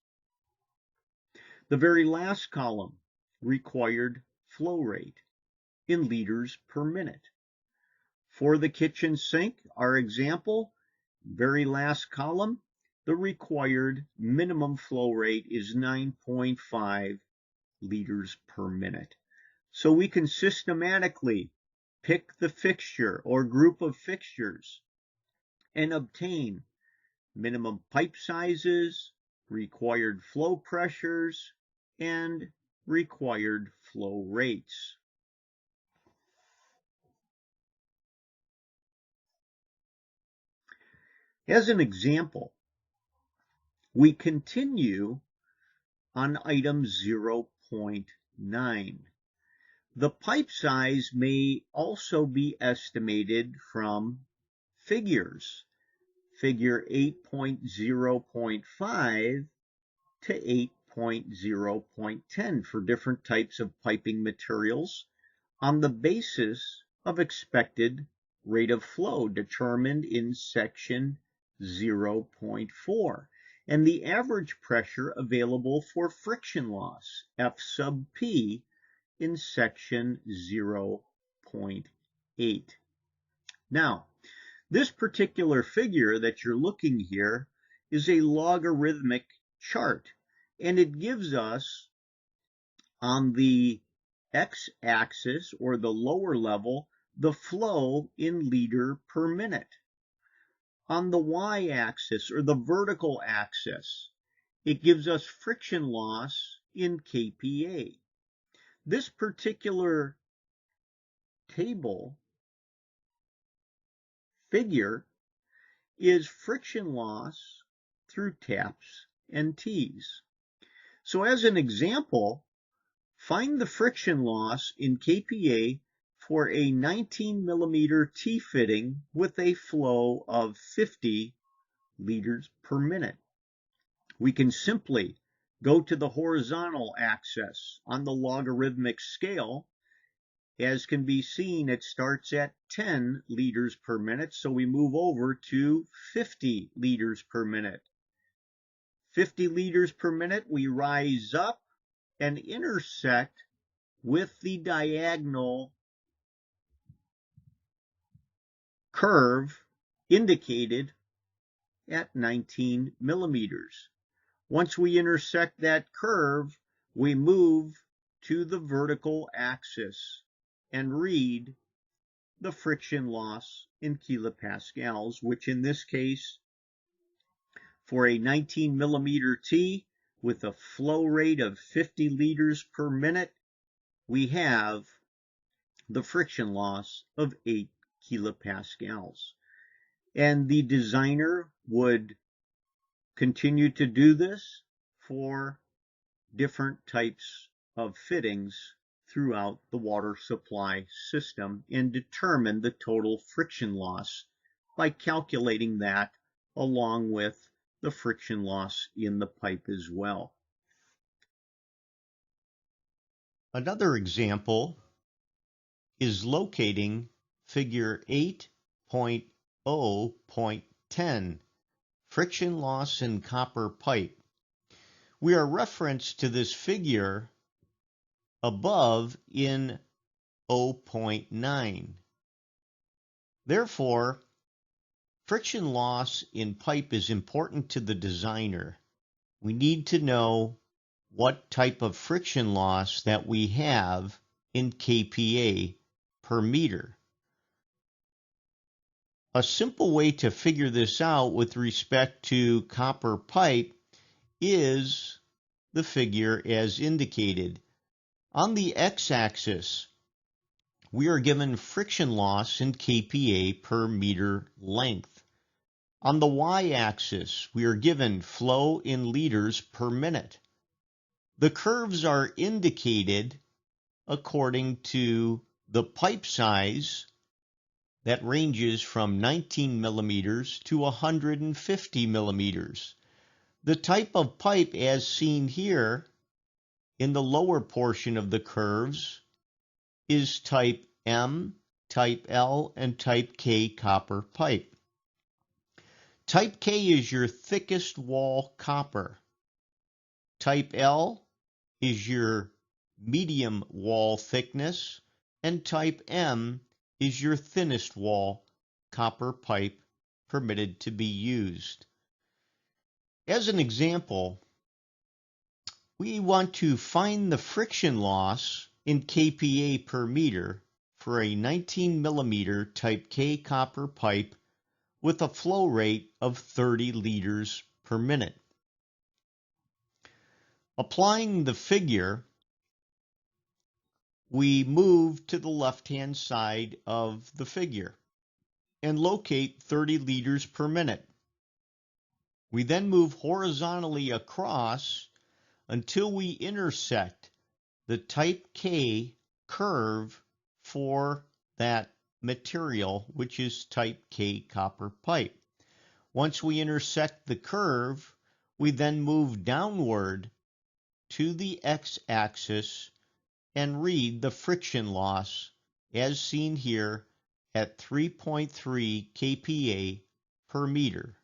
The very last column, required flow rate in liters per minute. For the kitchen sink, our example, very last column, the required minimum flow rate is 9.5 liters per minute. So we can systematically pick the fixture or group of fixtures and obtain minimum pipe sizes, required flow pressures, and required flow rates. As an example, we continue on item 0.9. The pipe size may also be estimated from figures, figure 8.0.5 to 8.0.10 for different types of piping materials on the basis of expected rate of flow determined in section 0.4 and the average pressure available for friction loss, F sub P, in section 0.8. Now, this particular figure that you're looking here is a logarithmic chart, and it gives us on the x-axis, or the lower level, the flow in liter per minute. On the y-axis, or the vertical axis, it gives us friction loss in kPa. This particular table figure is friction loss through taps and T's. So as an example, find the friction loss in kPa for a 19 millimeter T fitting with a flow of 50 liters per minute. We can simply go to the horizontal axis on the logarithmic scale. As can be seen, it starts at 10 liters per minute, so we move over to 50 liters per minute. 50 liters per minute, we rise up and intersect with the diagonal curve indicated at 19 millimeters. Once we intersect that curve, we move to the vertical axis and read the friction loss in kilopascals, which in this case, for a 19 millimeter T with a flow rate of 50 liters per minute, we have the friction loss of 8 kilopascals. And the designer would continue to do this for different types of fittings throughout the water supply system and determine the total friction loss by calculating that along with the friction loss in the pipe as well. Another example is locating figure 8.0.10, friction loss in copper pipe. We are referenced to this figure above in 0.9. Therefore, friction loss in pipe is important to the designer. We need to know what type of friction loss that we have in kPa per meter. A simple way to figure this out with respect to copper pipe is the figure as indicated. On the x-axis, we are given friction loss in kPa per meter length. On the y-axis, we are given flow in liters per minute. The curves are indicated according to the pipe size that ranges from 19 millimeters to 150 millimeters. The type of pipe as seen here in the lower portion of the curves is type M, type L, and type K copper pipe. Type K is your thickest wall copper. Type L is your medium wall thickness, and type M is your thinnest wall copper pipe permitted to be used. As an example, we want to find the friction loss in kPa per meter for a 19 millimeter type K copper pipe with a flow rate of 30 liters per minute. Applying the figure, we move to the left-hand side of the figure and locate 30 liters per minute. We then move horizontally across until we intersect the type K curve for that material, which is type K copper pipe. Once we intersect the curve, we then move downward to the x-axis and read the friction loss as seen here at 3.3 kPa per meter.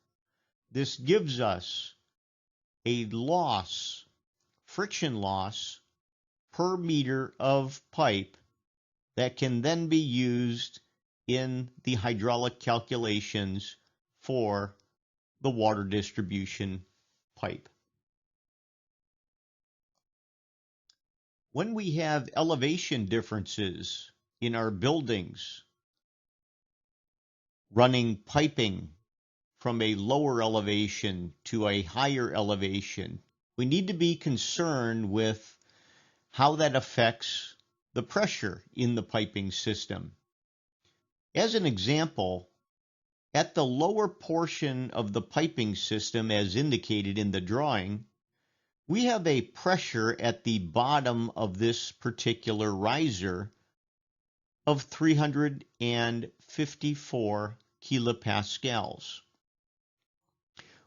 This gives us a loss, friction loss, per meter of pipe that can then be used in the hydraulic calculations for the water distribution pipe. When we have elevation differences in our buildings, running piping from a lower elevation to a higher elevation, we need to be concerned with how that affects the pressure in the piping system. As an example, at the lower portion of the piping system as indicated in the drawing, we have a pressure at the bottom of this particular riser of 354 kilopascals.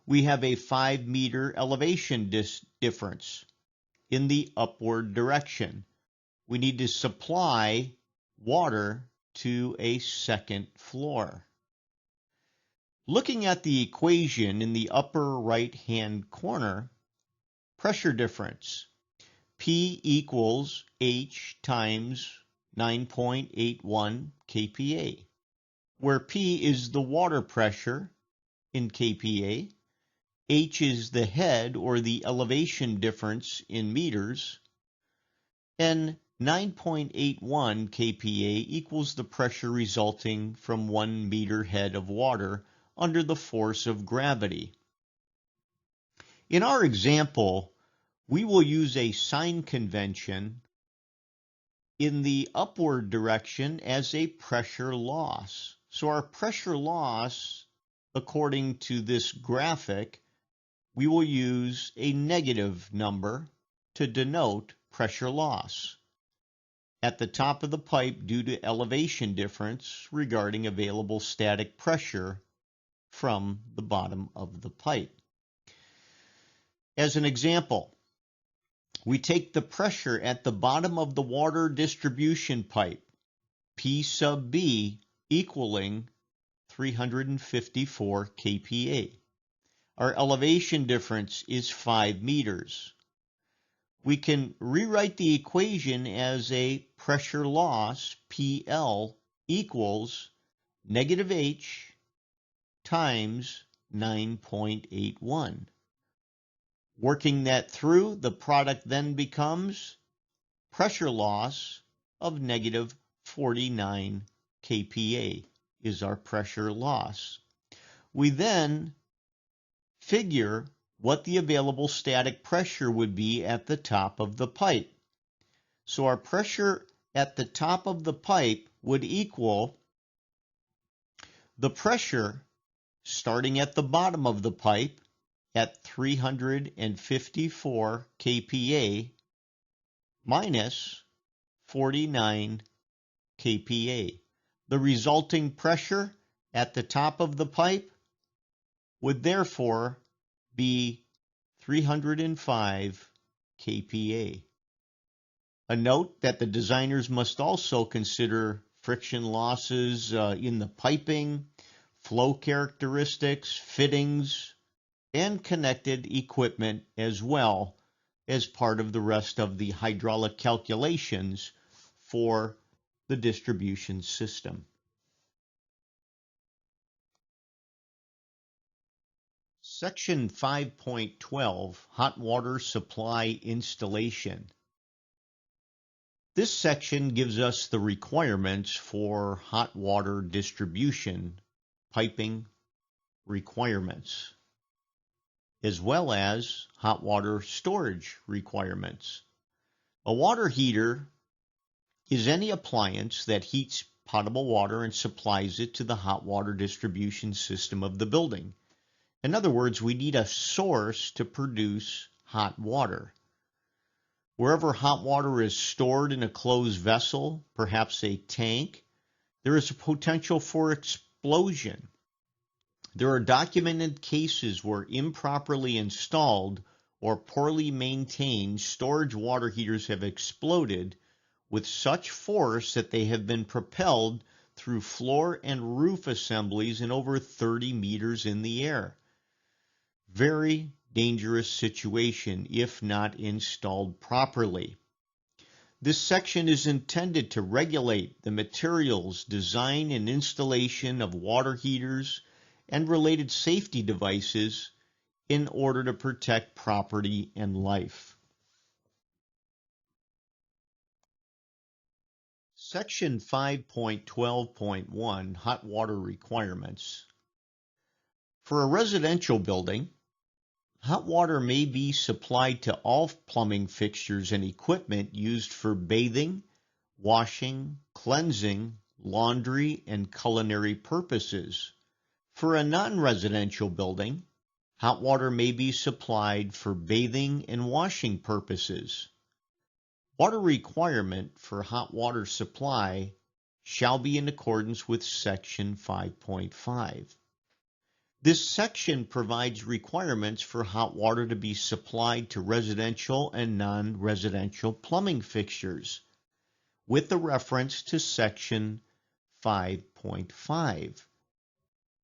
We have a 5 meter elevation difference in the upward direction. We need to supply water to a second floor. Looking at the equation in the upper right-hand corner, pressure difference, P equals H times 9.81 kPa, where P is the water pressure in kPa, H is the head or the elevation difference in meters, and 9.81 kPa equals the pressure resulting from 1 meter head of water under the force of gravity. In our example, we will use a sign convention in the upward direction as a pressure loss. So our pressure loss, according to this graphic, we will use a negative number to denote pressure loss at the top of the pipe due to elevation difference regarding available static pressure from the bottom of the pipe. As an example, we take the pressure at the bottom of the water distribution pipe, P sub B, equaling 354 kPa. Our elevation difference is 5 meters. We can rewrite the equation as a pressure loss, PL, equals negative H times 9.81. Working that through, the product then becomes pressure loss of negative 49 kPa is our pressure loss. We then figure what the available static pressure would be at the top of the pipe. So our pressure at the top of the pipe would equal the pressure starting at the bottom of the pipe at 354 kPa minus 49 kPa. The resulting pressure at the top of the pipe would therefore be 305 kPa. A note that the designers must also consider friction losses in the piping, flow characteristics, fittings, and connected equipment as well as part of the rest of the hydraulic calculations for the distribution system. Section 5.12, Hot Water Supply Installation. This section gives us the requirements for hot water distribution, piping requirements, as well as hot water storage requirements. A water heater is any appliance that heats potable water and supplies it to the hot water distribution system of the building. In other words, we need a source to produce hot water. Wherever hot water is stored in a closed vessel, perhaps a tank, there is a potential for explosion. There are documented cases where improperly installed or poorly maintained storage water heaters have exploded with such force that they have been propelled through floor and roof assemblies in over 30 meters in the air. Very dangerous situation if not installed properly. This section is intended to regulate the materials, design, and installation of water heaters and related safety devices in order to protect property and life. Section 5.12.1, Hot Water Requirements. For a residential building, hot water may be supplied to all plumbing fixtures and equipment used for bathing, washing, cleansing, laundry, and culinary purposes. For a non-residential building, hot water may be supplied for bathing and washing purposes. Water requirement for hot water supply shall be in accordance with Section 5.5. This section provides requirements for hot water to be supplied to residential and non-residential plumbing fixtures, with a reference to Section 5.5.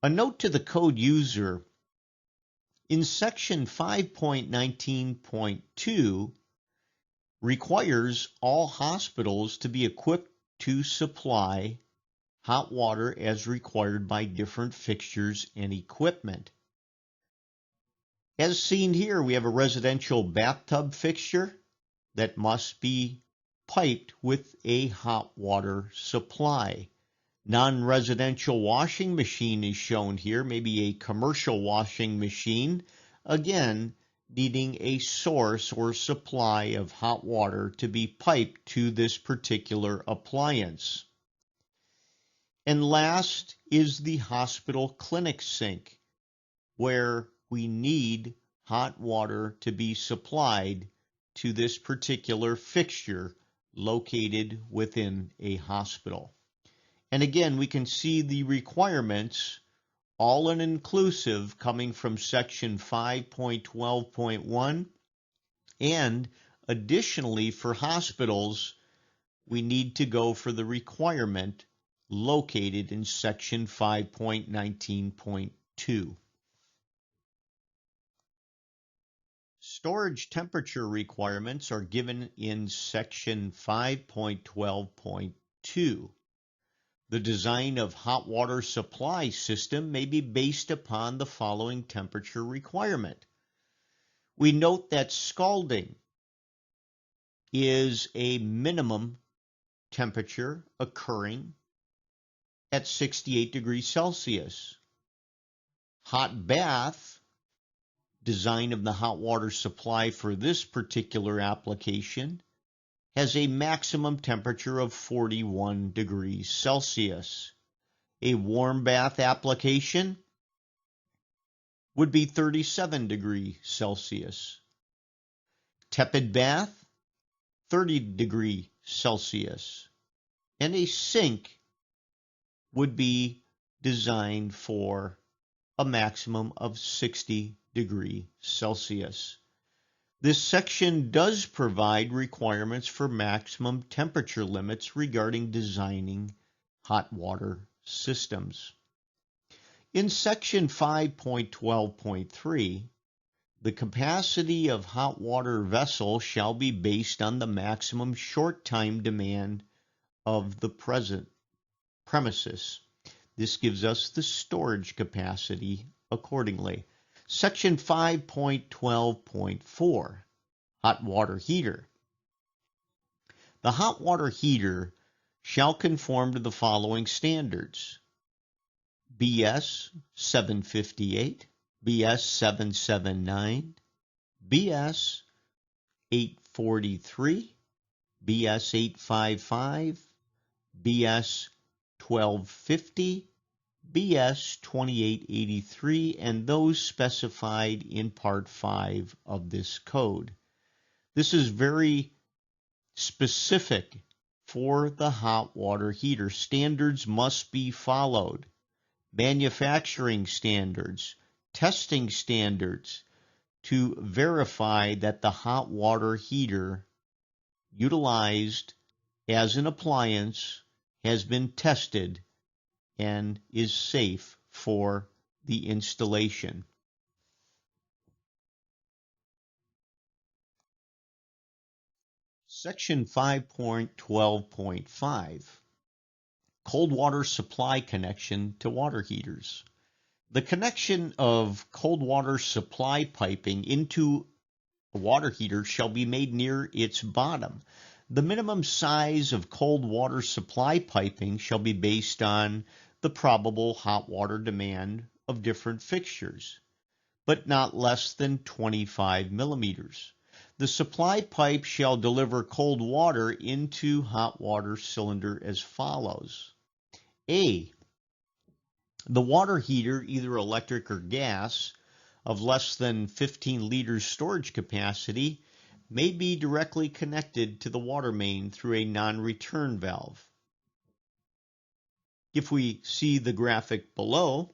A note to the code user, in Section 5.19.2 requires all hospitals to be equipped to supply hot water as required by different fixtures and equipment. As seen here, we have a residential bathtub fixture that must be piped with a hot water supply. Non-residential washing machine is shown here, maybe a commercial washing machine, again needing a source or supply of hot water to be piped to this particular appliance. And last is the hospital clinic sink, where we need hot water to be supplied to this particular fixture located within a hospital. And again, we can see the requirements, all in inclusive, coming from Section 5.12.1 and Additionally, for hospitals, we need to go for the requirement located in section 5.19.2. Storage temperature requirements are given in section 5.12.2. The design of hot water supply system may be based upon the following temperature requirement. We note that scalding is a minimum temperature occurring at 68 degrees Celsius. Hot bath, design of the hot water supply for this particular application, has a maximum temperature of 41 degrees Celsius. A warm bath application would be 37 degrees Celsius. Tepid bath, 30 degrees Celsius. And a sink would be designed for a maximum of 60 degrees Celsius. This section does provide requirements for maximum temperature limits regarding designing hot water systems. In section 5.12.3, the capacity of hot water vessel shall be based on the maximum short time demand of the present premises. This gives us the storage capacity accordingly. Section 5.12.4, hot water heater. The hot water heater shall conform to the following standards: BS 758, BS 779, BS 843, BS 855, BS 1250, BS 2883, and those specified in Part 5 of this code. This is very specific for the hot water heater. Standards must be followed. Manufacturing standards, testing standards, to verify that the hot water heater utilized as an appliance has been tested and is safe for the installation. Section 5.12.5, cold water supply connection to water heaters. The connection of cold water supply piping into a water heater shall be made near its bottom. The minimum size of cold water supply piping shall be based on the probable hot water demand of different fixtures, but not less than 25 millimeters. The supply pipe shall deliver cold water into hot water cylinder as follows. A, the water heater, either electric or gas, of less than 15 liters storage capacity may be directly connected to the water main through a non-return valve. If we see the graphic below,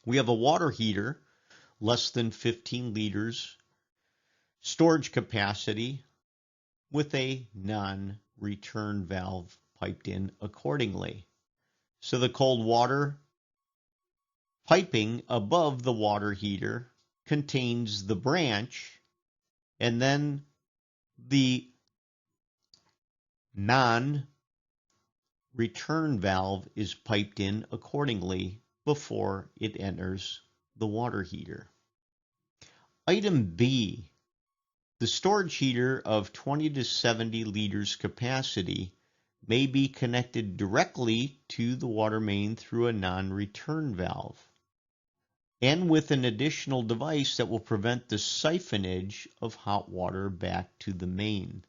we have a water heater, less than 15 liters storage capacity, with a non-return valve piped in accordingly. So the cold water piping above the water heater contains the branch, and then the non-return valve is piped in accordingly before it enters the water heater. Item B, the storage heater of 20 to 70 liters capacity may be connected directly to the water main through a non-return valve, and with an additional device that will prevent the siphonage of hot water back to the main.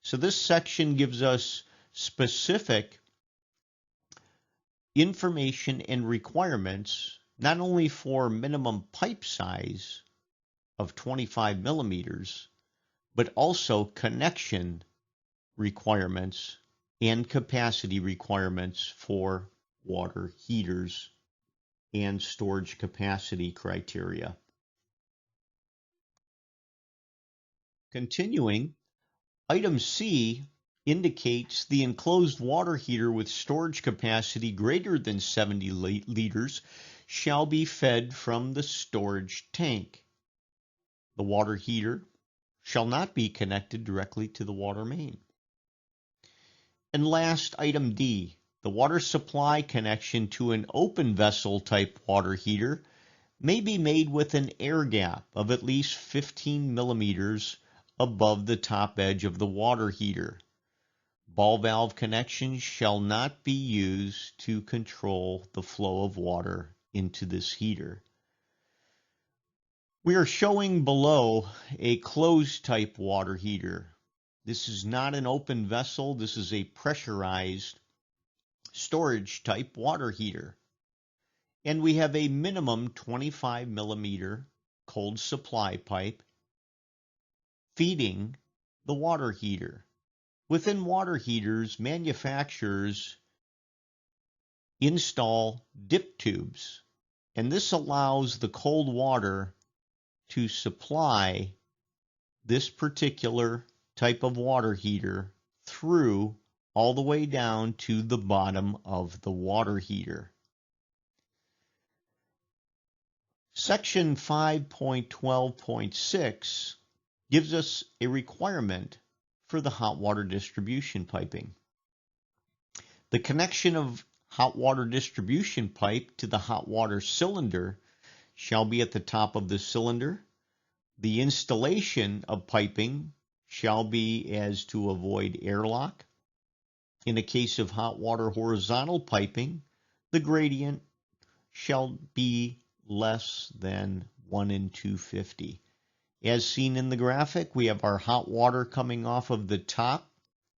So this section gives us specific information and requirements, not only for minimum pipe size of 25 millimeters, but also connection requirements and capacity requirements for water heaters and storage capacity criteria. Continuing, item C indicates the enclosed water heater with storage capacity greater than 70 liters shall be fed from the storage tank. The water heater shall not be connected directly to the water main. And last, item D, the water supply connection to an open vessel type water heater may be made with an air gap of at least 15 millimeters above the top edge of the water heater. Ball valve connections shall not be used to control the flow of water into this heater. We are showing below a closed type water heater. This is not an open vessel. This is a pressurized storage type water heater. And we have a minimum 25 millimeter cold supply pipe feeding the water heater. Within water heaters, manufacturers install dip tubes, and this allows the cold water to supply this particular type of water heater through all the way down to the bottom of the water heater. Section 5.12.6 gives us a requirement for the hot water distribution piping. The connection of hot water distribution pipe to the hot water cylinder shall be at the top of the cylinder. The installation of piping shall be as to avoid airlock. In a case of hot water horizontal piping, the gradient shall be less than 1 in 250. As seen in the graphic, we have our hot water coming off of the top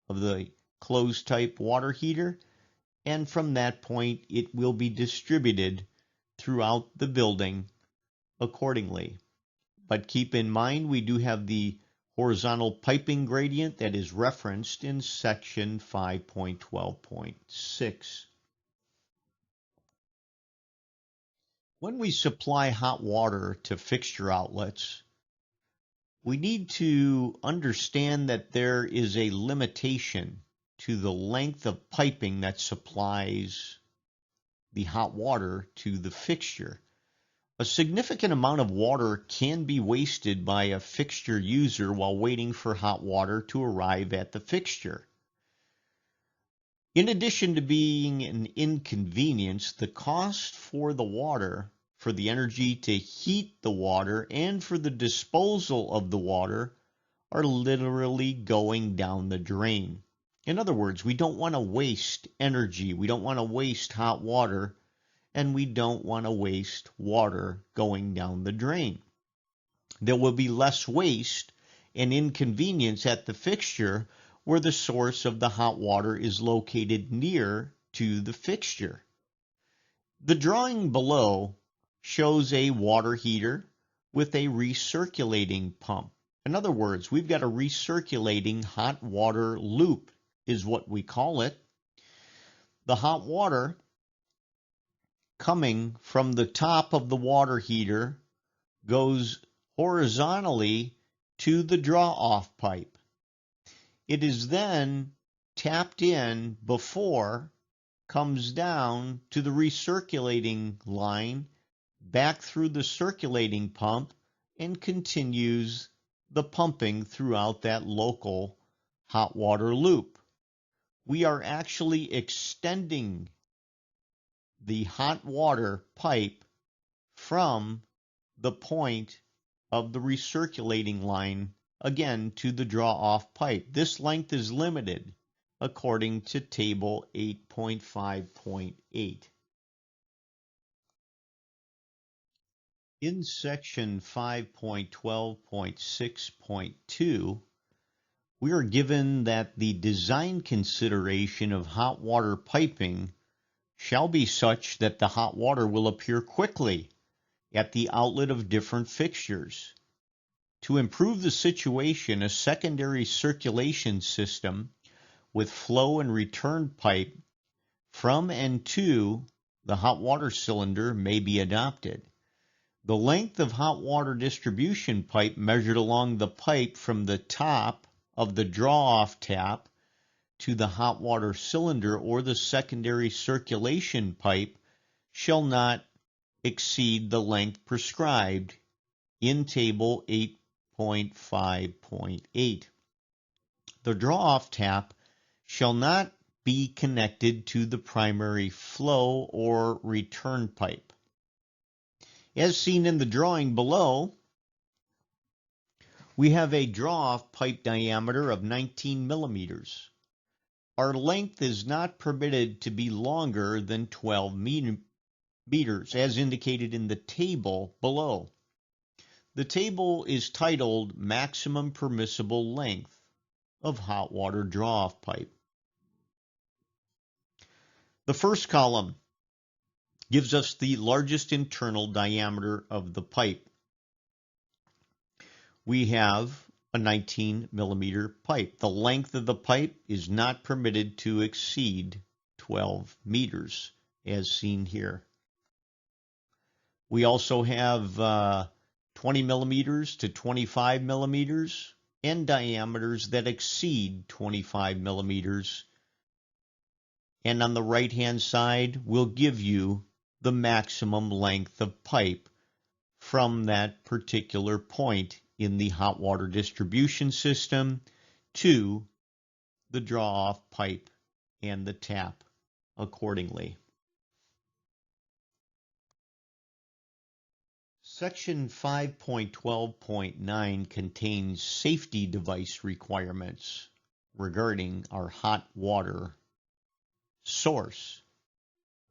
of the closed type water heater, and from that point it will be distributed throughout the building accordingly. But keep in mind we do have the horizontal piping gradient that is referenced in section 5.12.6. When we supply hot water to fixture outlets, we need to understand that there is a limitation to the length of piping that supplies the hot water to the fixture. A significant amount of water can be wasted by a fixture user while waiting for hot water to arrive at the fixture. In addition to being an inconvenience, the cost for the water, for the energy to heat the water, and for the disposal of the water are literally going down the drain. In other words, we don't want to waste energy, we don't want to waste hot water, and we don't want to waste water going down the drain. There will be less waste and inconvenience at the fixture where the source of the hot water is located near to the fixture. The drawing below shows a water heater with a recirculating pump. In other words, we've got a recirculating hot water loop is what we call it. The hot water coming from the top of the water heater goes horizontally to the draw-off pipe. It is then tapped in before comes down to the recirculating line, back through the circulating pump, and continues the pumping throughout that local hot water loop. We are actually extending the hot water pipe from the point of the recirculating line again to the draw-off pipe. This length is limited according to table 8.5.8. In section 5.12.6.2, we are given that the design consideration of hot water piping shall be such that the hot water will appear quickly at the outlet of different fixtures. To improve the situation, a secondary circulation system with flow and return pipe from and to the hot water cylinder may be adopted. The length of hot water distribution pipe measured along the pipe from the top of the draw-off tap to the hot water cylinder or the secondary circulation pipe shall not exceed the length prescribed in Table 8.5.8. The draw-off tap shall not be connected to the primary flow or return pipe. As seen in the drawing below, we have a draw-off pipe diameter of 19 millimeters. Our length is not permitted to be longer than 12 meters, as indicated in the table below. The table is titled Maximum Permissible Length of Hot Water Draw-Off Pipe. The first column gives us the largest internal diameter of the pipe. We have a 19 millimeter pipe. The length of the pipe is not permitted to exceed 12 meters, as seen here. We also have 20 millimeters to 25 millimeters and diameters that exceed 25 millimeters. And on the right-hand side, we'll give you the maximum length of pipe from that particular point in the hot water distribution system to the draw-off pipe and the tap accordingly. Section 5.12.9 contains safety device requirements regarding our hot water source.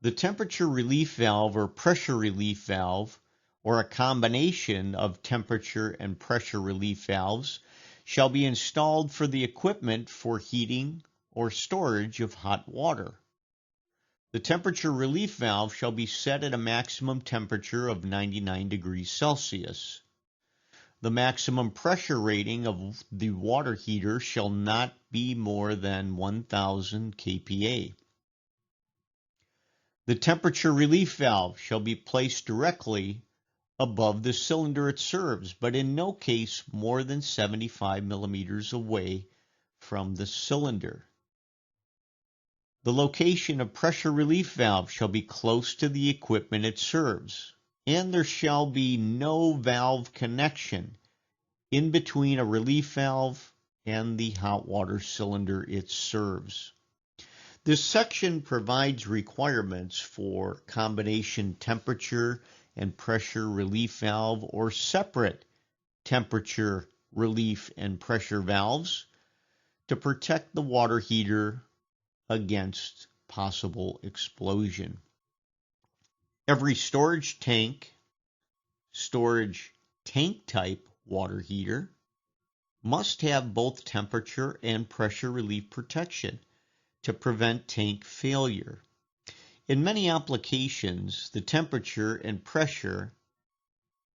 The temperature relief valve or pressure relief valve, or a combination of temperature and pressure relief valves, shall be installed for the equipment for heating or storage of hot water. The temperature relief valve shall be set at a maximum temperature of 99 degrees Celsius. The maximum pressure rating of the water heater shall not be more than 1000 kPa. The temperature relief valve shall be placed directly above the cylinder it serves, but in no case more than 75 millimeters away from the cylinder. The location of pressure relief valve shall be close to the equipment it serves, and there shall be no valve connection in between a relief valve and the hot water cylinder it serves. This section provides requirements for combination temperature and pressure relief valve or separate temperature relief and pressure valves to protect the water heater against possible explosion. Every storage tank type water heater must have both temperature and pressure relief protection to prevent tank failure. In many applications, the temperature and pressure,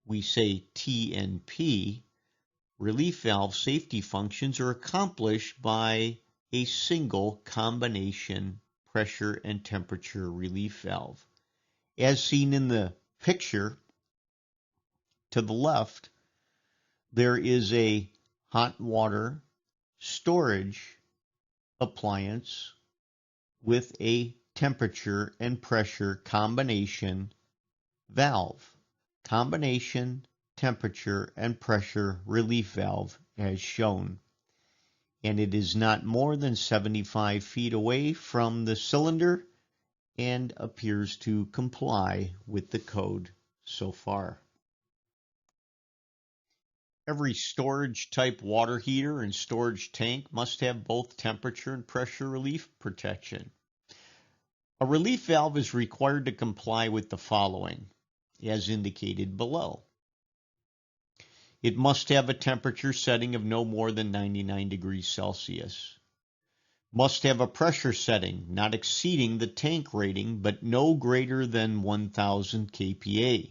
we say T and P, relief valve safety functions are accomplished by a single combination pressure and temperature relief valve. As seen in the picture to the left, there is a hot water storage appliance with a temperature and pressure combination valve. Combination temperature and pressure relief valve as shown. And it is not more than 75 feet away from the cylinder and appears to comply with the code so far. Every storage type water heater and storage tank must have both temperature and pressure relief protection. A relief valve is required to comply with the following, as indicated below. It must have a temperature setting of no more than 99 degrees Celsius. Must have a pressure setting not exceeding the tank rating but no greater than 1000 kPa.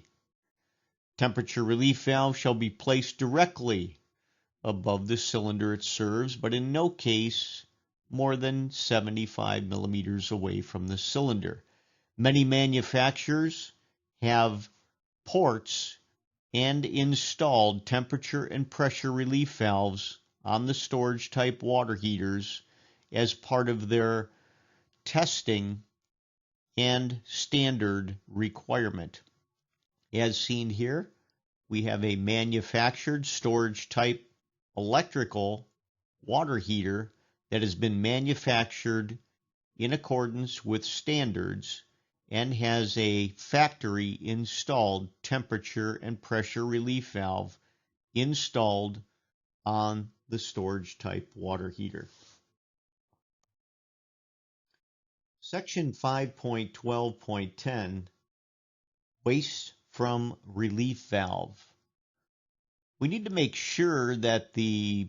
Temperature relief valve shall be placed directly above the cylinder it serves, but in no case more than 75 millimeters away from the cylinder. Many manufacturers have ports and installed temperature and pressure relief valves on the storage type water heaters as part of their testing and standard requirement. As seen here, we have a manufactured storage type electrical water heater that has been manufactured in accordance with standards and has a factory installed temperature and pressure relief valve installed on the storage type water heater. Section 5.12.10, Waste from Relief Valve. We need to make sure that the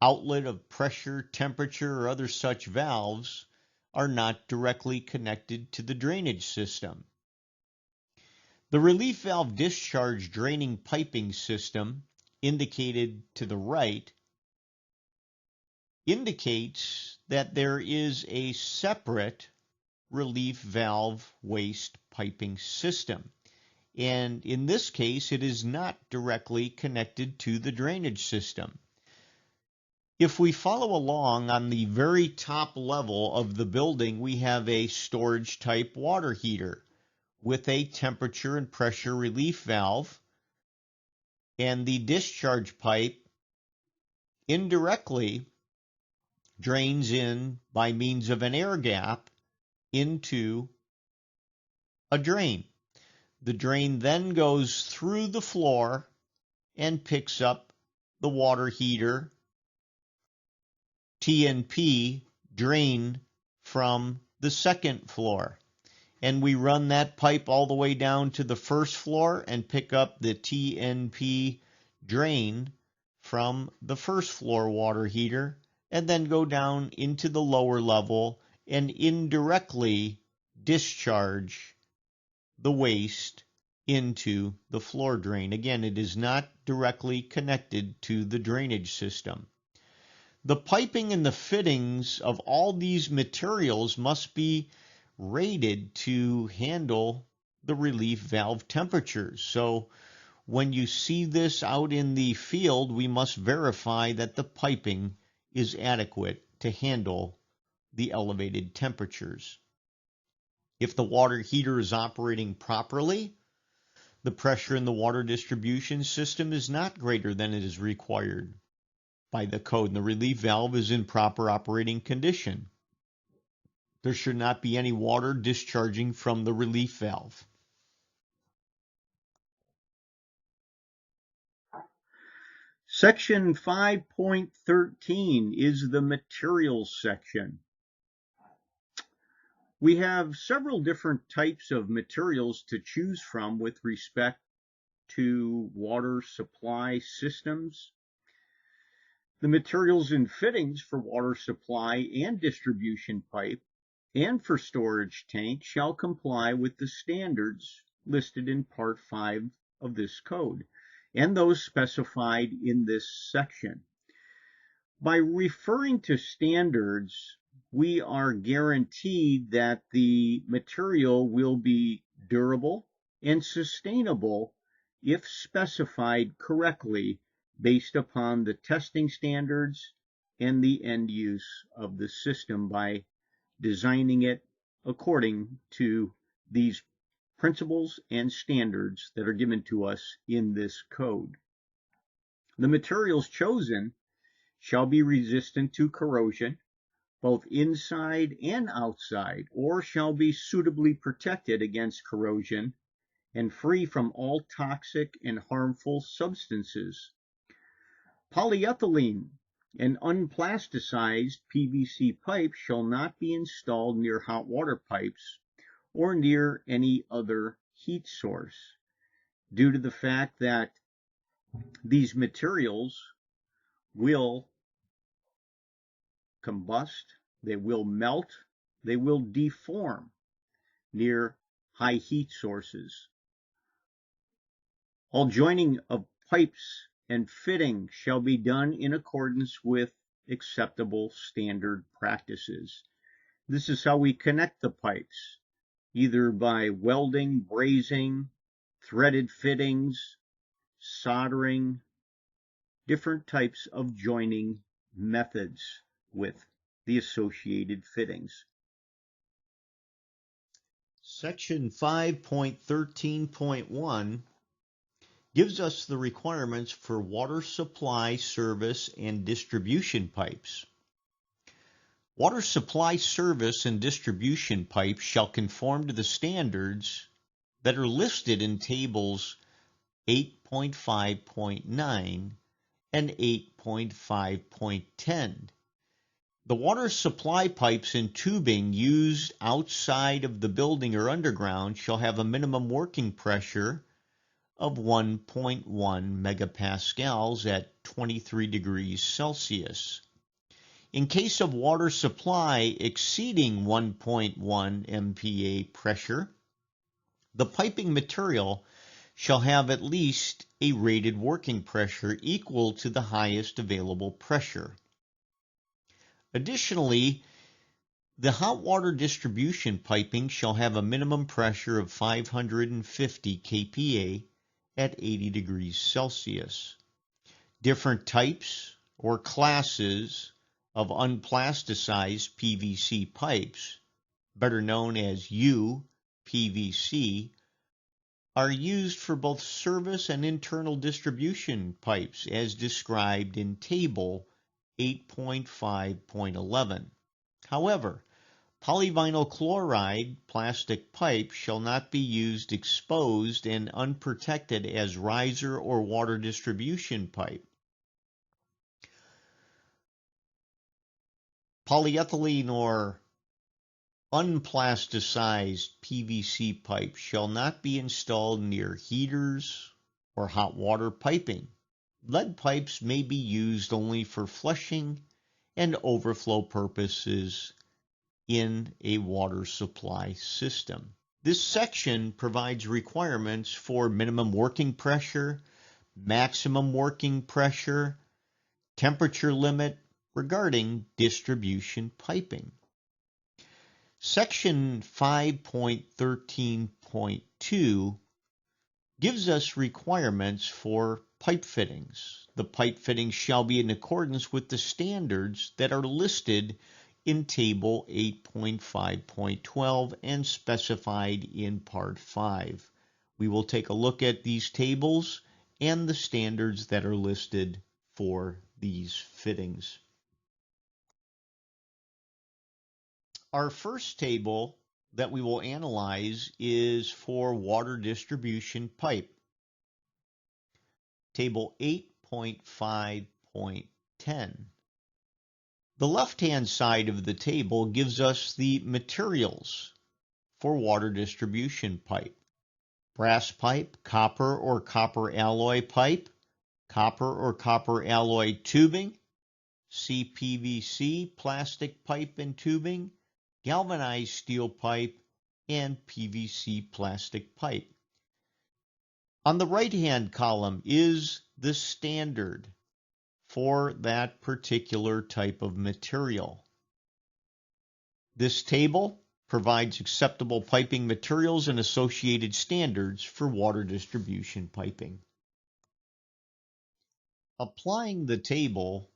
outlet of pressure, temperature, or other such valves are not directly connected to the drainage system. The relief valve discharge draining piping system, indicated to the right, indicates that there is a separate relief valve waste piping system. And in this case, it is not directly connected to the drainage system. If we follow along on the very top level of the building, we have a storage type water heater with a temperature and pressure relief valve, and the discharge pipe indirectly drains in by means of an air gap into a drain. The drain then goes through the floor and picks up the water heater TNP drain from the second floor. And we run that pipe all the way down to the first floor and pick up the TNP drain from the first floor water heater, and then go down into the lower level and indirectly discharge the waste into the floor drain. Again, it is not directly connected to the drainage system. The piping and the fittings of all these materials must be rated to handle the relief valve temperatures. So when you see this out in the field, we must verify that the piping is adequate to handle the elevated temperatures. If the water heater is operating properly, the pressure in the water distribution system is not greater than it is required by the code, and the relief valve is in proper operating condition. There should not be any water discharging from the relief valve. Section 5.13 is the materials section. We have several different types of materials to choose from with respect to water supply systems. The materials and fittings for water supply and distribution pipe and for storage tank shall comply with the standards listed in Part 5 of this code and those specified in this section. By referring to standards, we are guaranteed that the material will be durable and sustainable if specified correctly based upon the testing standards and the end use of the system by designing it according to these principles and standards that are given to us in this code. The materials chosen shall be resistant to corrosion, both inside and outside, or shall be suitably protected against corrosion and free from all toxic and harmful substances. Polyethylene and unplasticized PVC pipe shall not be installed near hot water pipes or near any other heat source, due to the fact that these materials will combust, they will melt, they will deform near high heat sources. All joining of pipes and fitting shall be done in accordance with acceptable standard practices. This is how we connect the pipes, either by welding, brazing, threaded fittings, soldering, different types of joining methods with the associated fittings. Section 5.13.1 gives us the requirements for water supply, service, and distribution pipes. Water supply, service, and distribution pipes shall conform to the standards that are listed in tables 8.5.9 and 8.5.10. The water supply pipes and tubing used outside of the building or underground shall have a minimum working pressure of 1.1 megapascals at 23 degrees Celsius. In case of water supply exceeding 1.1 MPa pressure, the piping material shall have at least a rated working pressure equal to the highest available pressure. Additionally, the hot water distribution piping shall have a minimum pressure of 550 kPa at 80 degrees Celsius. Different types or classes of unplasticized PVC pipes, better known as UPVC, are used for both service and internal distribution pipes as described in Table 8.5.11. However, polyvinyl chloride plastic pipe shall not be used exposed and unprotected as riser or water distribution pipe. Polyethylene or unplasticized PVC pipe shall not be installed near heaters or hot water piping. Lead pipes may be used only for flushing and overflow purposes in a water supply system. This section provides requirements for minimum working pressure, maximum working pressure, temperature limit regarding distribution piping. Section 5.13.2 gives us requirements for pipe fittings. The pipe fittings shall be in accordance with the standards that are listed in Table 8.5.12 and specified in Part 5. We will take a look at these tables and the standards that are listed for these fittings. Our first table that we will analyze is for water distribution pipe. Table 8.5.10. The left-hand side of the table gives us the materials for water distribution pipe. Brass pipe, copper or copper alloy pipe, copper or copper alloy tubing, CPVC plastic pipe and tubing, galvanized steel pipe, and PVC plastic pipe. On the right-hand column is the standard for that particular type of material. This table provides acceptable piping materials and associated standards for water distribution piping. Applying the table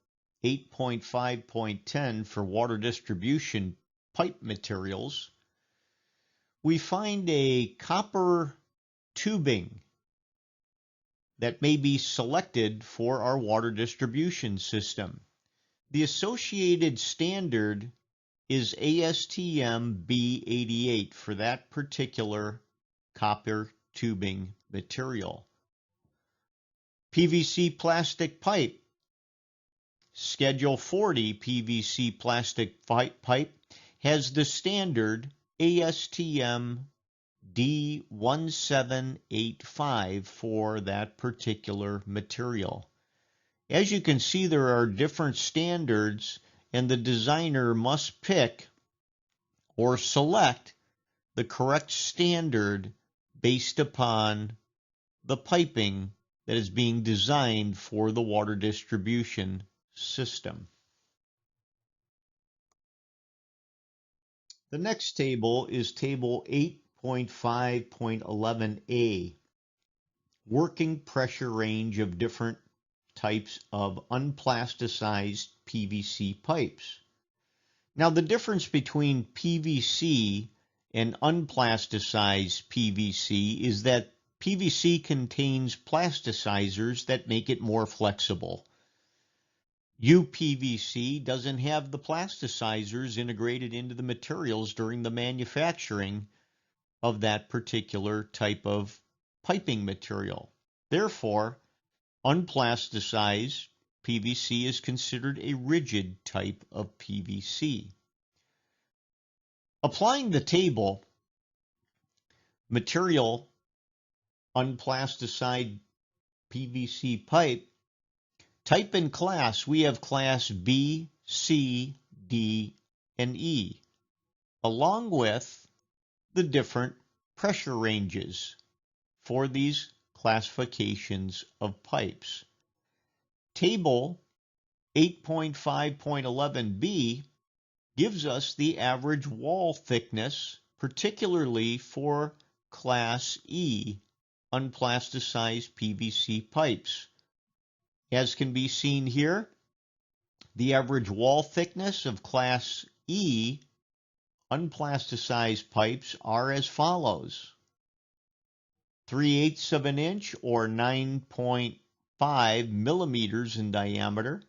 8.5.10 for water distribution pipe materials, we find a copper tubing that may be selected for our water distribution system. The associated standard is ASTM B88 for that particular copper tubing material. PVC plastic pipe. Schedule 40 PVC plastic pipe has the standard ASTM D1785 for that particular material. As you can see, there are different standards, and the designer must pick or select the correct standard based upon the piping that is being designed for the water distribution system. The next table is Table 8.5.11a. working pressure range of different types of unplasticized PVC pipes. Now, the difference between PVC and unplasticized PVC is that PVC contains plasticizers that make it more flexible. UPVC doesn't have the plasticizers integrated into the materials during the manufacturing of that particular type of piping material. Therefore, unplasticized PVC is considered a rigid type of PVC. Applying the table, material unplasticized PVC pipe, type and class, we have class B, C, D, and E, along with the different pressure ranges for these classifications of pipes. Table 8.5.11b gives us the average wall thickness, particularly for Class E unplasticized PVC pipes. As can be seen here, the average wall thickness of Class E unplasticized pipes are as follows: 3/8 of an inch or 9.5 millimeters in diameter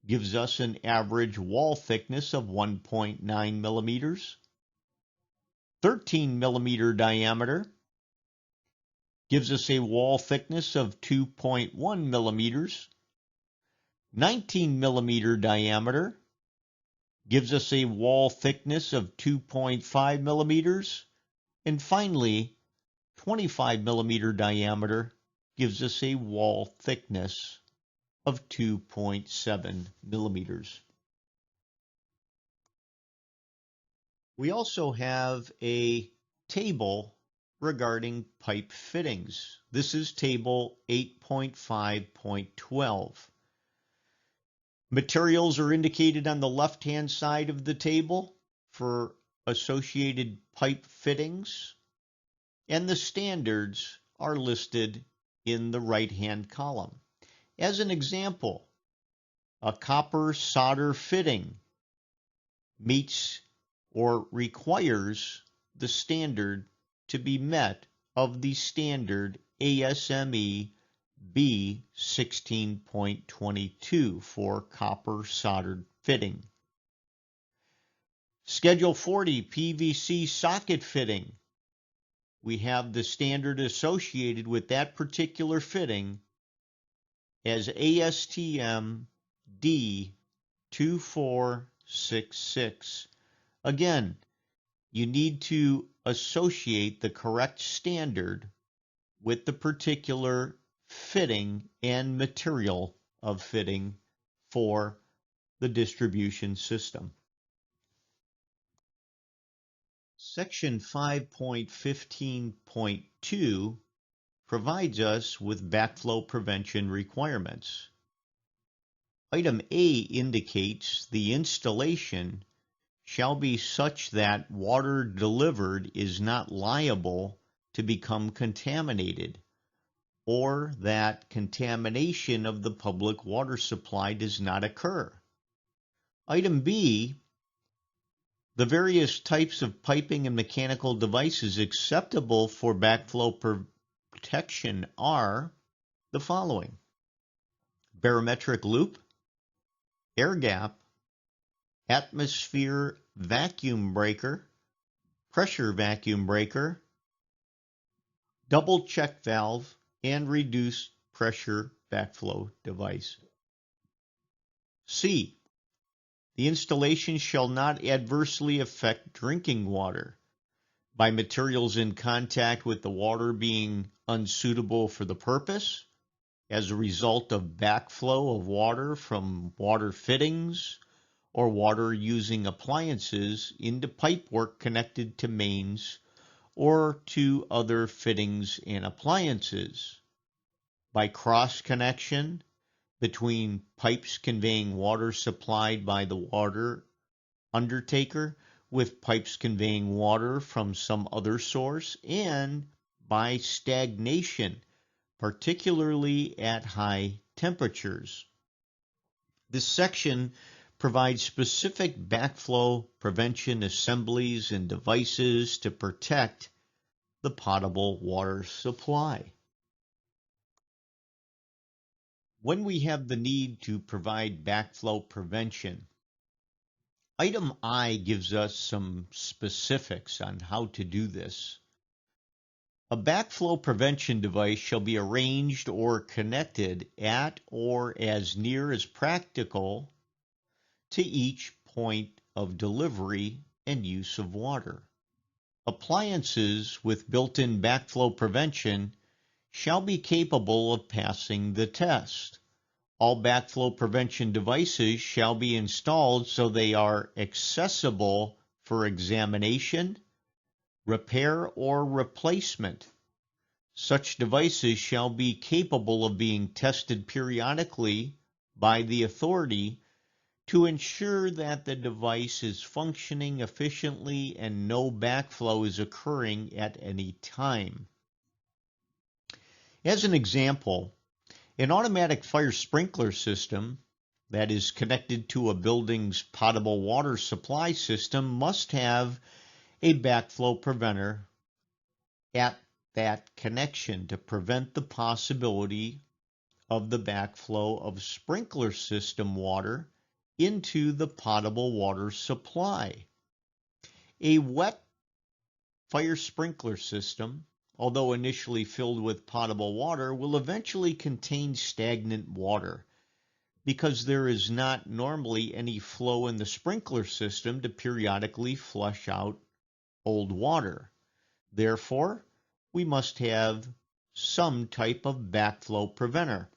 gives us an average wall thickness of 1.9 millimeters. 13 millimeter diameter gives us a wall thickness of 2.1 millimeters. 19 millimeter diameter gives us a wall thickness of 2.5 millimeters. And finally, 25 millimeter diameter gives us a wall thickness of 2.7 millimeters. We also have a table regarding pipe fittings. This is table 8.5.12. Materials are indicated on the left-hand side of the table for associated pipe fittings, and the standards are listed in the right-hand column. As an example, a copper solder fitting meets or requires the standard to be met of the standard ASME B16.22 for copper soldered fitting. Schedule 40 PVC socket fitting. We have the standard associated with that particular fitting as ASTM D2466. Again, you need to associate the correct standard with the particular fitting and material of fitting for the distribution system. Section 5.15.2 provides us with backflow prevention requirements. Item A indicates the installation shall be such that water delivered is not liable to become contaminated, or that contamination of the public water supply does not occur. Item B, the various types of piping and mechanical devices acceptable for backflow protection are the following: barometric loop, air gap, atmosphere vacuum breaker, pressure vacuum breaker, double check valve, and reduced pressure backflow device. C, the installation shall not adversely affect drinking water by materials in contact with the water being unsuitable for the purpose as a result of backflow of water from water fittings or water using appliances into pipework connected to mains or to other fittings and appliances, by cross connection between pipes conveying water supplied by the water undertaker with pipes conveying water from some other source, and by stagnation particularly at high temperatures. This section provides specific backflow prevention assemblies and devices to protect the potable water supply. When we have the need to provide backflow prevention, Item I gives us some specifics on how to do this. A backflow prevention device shall be arranged or connected at or as near as practical to each point of delivery and use of water. Appliances with built-in backflow prevention shall be capable of passing the test. All backflow prevention devices shall be installed so they are accessible for examination, repair, or replacement. Such devices shall be capable of being tested periodically by the authority to ensure that the device is functioning efficiently and no backflow is occurring at any time. As an example, an automatic fire sprinkler system that is connected to a building's potable water supply system must have a backflow preventer at that connection to prevent the possibility of the backflow of sprinkler system water into the potable water supply. A wet fire sprinkler system, although initially filled with potable water, will eventually contain stagnant water because there is not normally any flow in the sprinkler system to periodically flush out old water. Therefore, we must have some type of backflow preventer.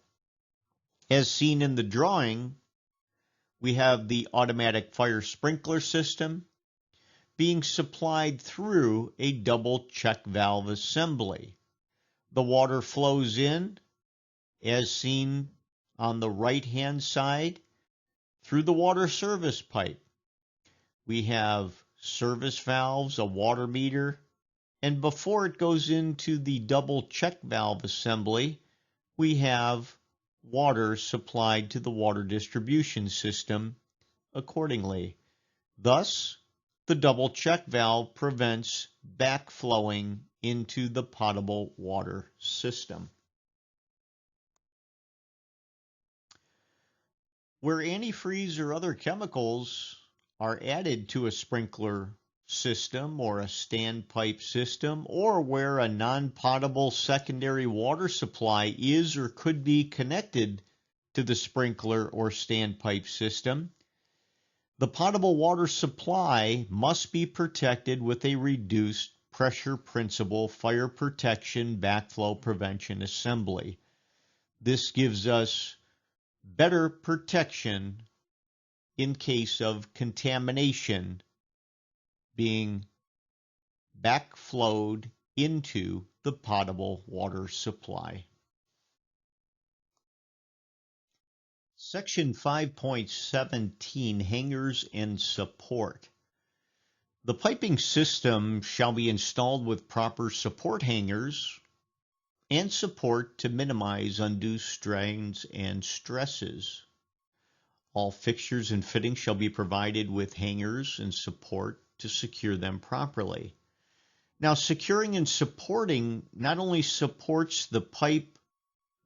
As seen in the drawing, we have the automatic fire sprinkler system being supplied through a double check valve assembly. The water flows in, as seen on the right-hand side, through the water service pipe. We have service valves, a water meter, and before it goes into the double check valve assembly, we have water supplied to the water distribution system accordingly. Thus, the double check valve prevents backflowing into the potable water system. Where antifreeze or other chemicals are added to a sprinkler system or a standpipe system, or where a non-potable secondary water supply is or could be connected to the sprinkler or standpipe system, the potable water supply must be protected with a reduced pressure principle fire protection backflow prevention assembly. This gives us better protection in case of contamination being backflowed into the potable water supply. Section 5.17, Hangers and Support. The piping system shall be installed with proper support hangers and support to minimize undue strains and stresses. All fixtures and fittings shall be provided with hangers and support to secure them properly. Now, securing and supporting not only supports the pipe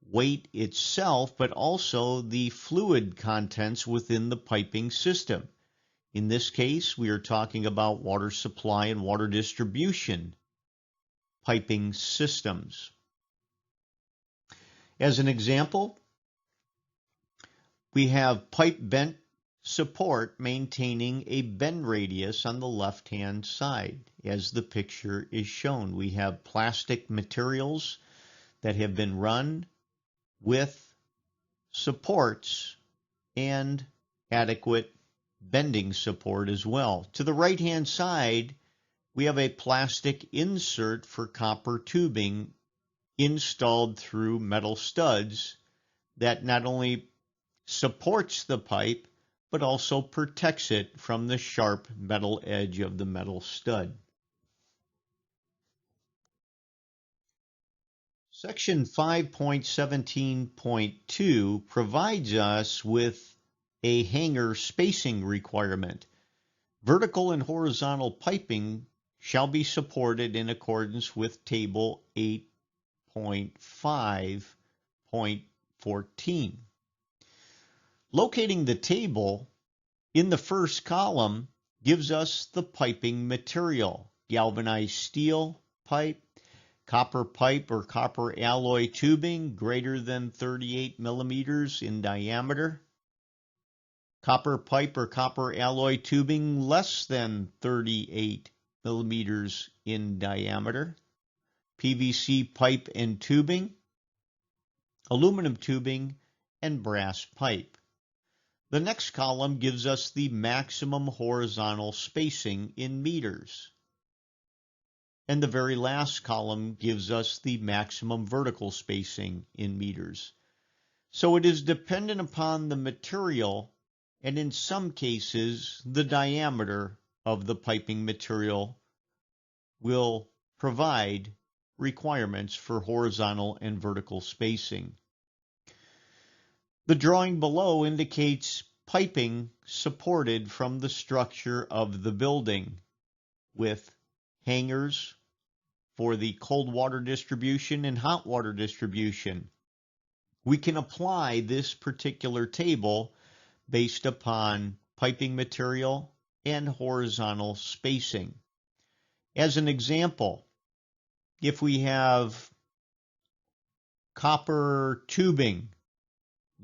weight itself, but also the fluid contents within the piping system. In this case, we are talking about water supply and water distribution piping systems. As an example, we have pipe bent support maintaining a bend radius on the left-hand side. As the picture is shown, we have plastic materials that have been run with supports and adequate bending support as well. To the right-hand side, we have a plastic insert for copper tubing installed through metal studs that not only supports the pipe, but also protects it from the sharp metal edge of the metal stud. Section 5.17.2 provides us with a hanger spacing requirement. Vertical and horizontal piping shall be supported in accordance with Table 8.5.14. Locating the table in the first column gives us the piping material: galvanized steel pipe, copper pipe or copper alloy tubing greater than 38 millimeters in diameter, copper pipe or copper alloy tubing less than 38 millimeters in diameter, PVC pipe and tubing, aluminum tubing, and brass pipe. The next column gives us the maximum horizontal spacing in meters. And the very last column gives us the maximum vertical spacing in meters. So it is dependent upon the material and in some cases the diameter of the piping material will provide requirements for horizontal and vertical spacing. The drawing below indicates piping supported from the structure of the building with hangers for the cold water distribution and hot water distribution. We can apply this particular table based upon piping material and horizontal spacing. As an example, if we have copper tubing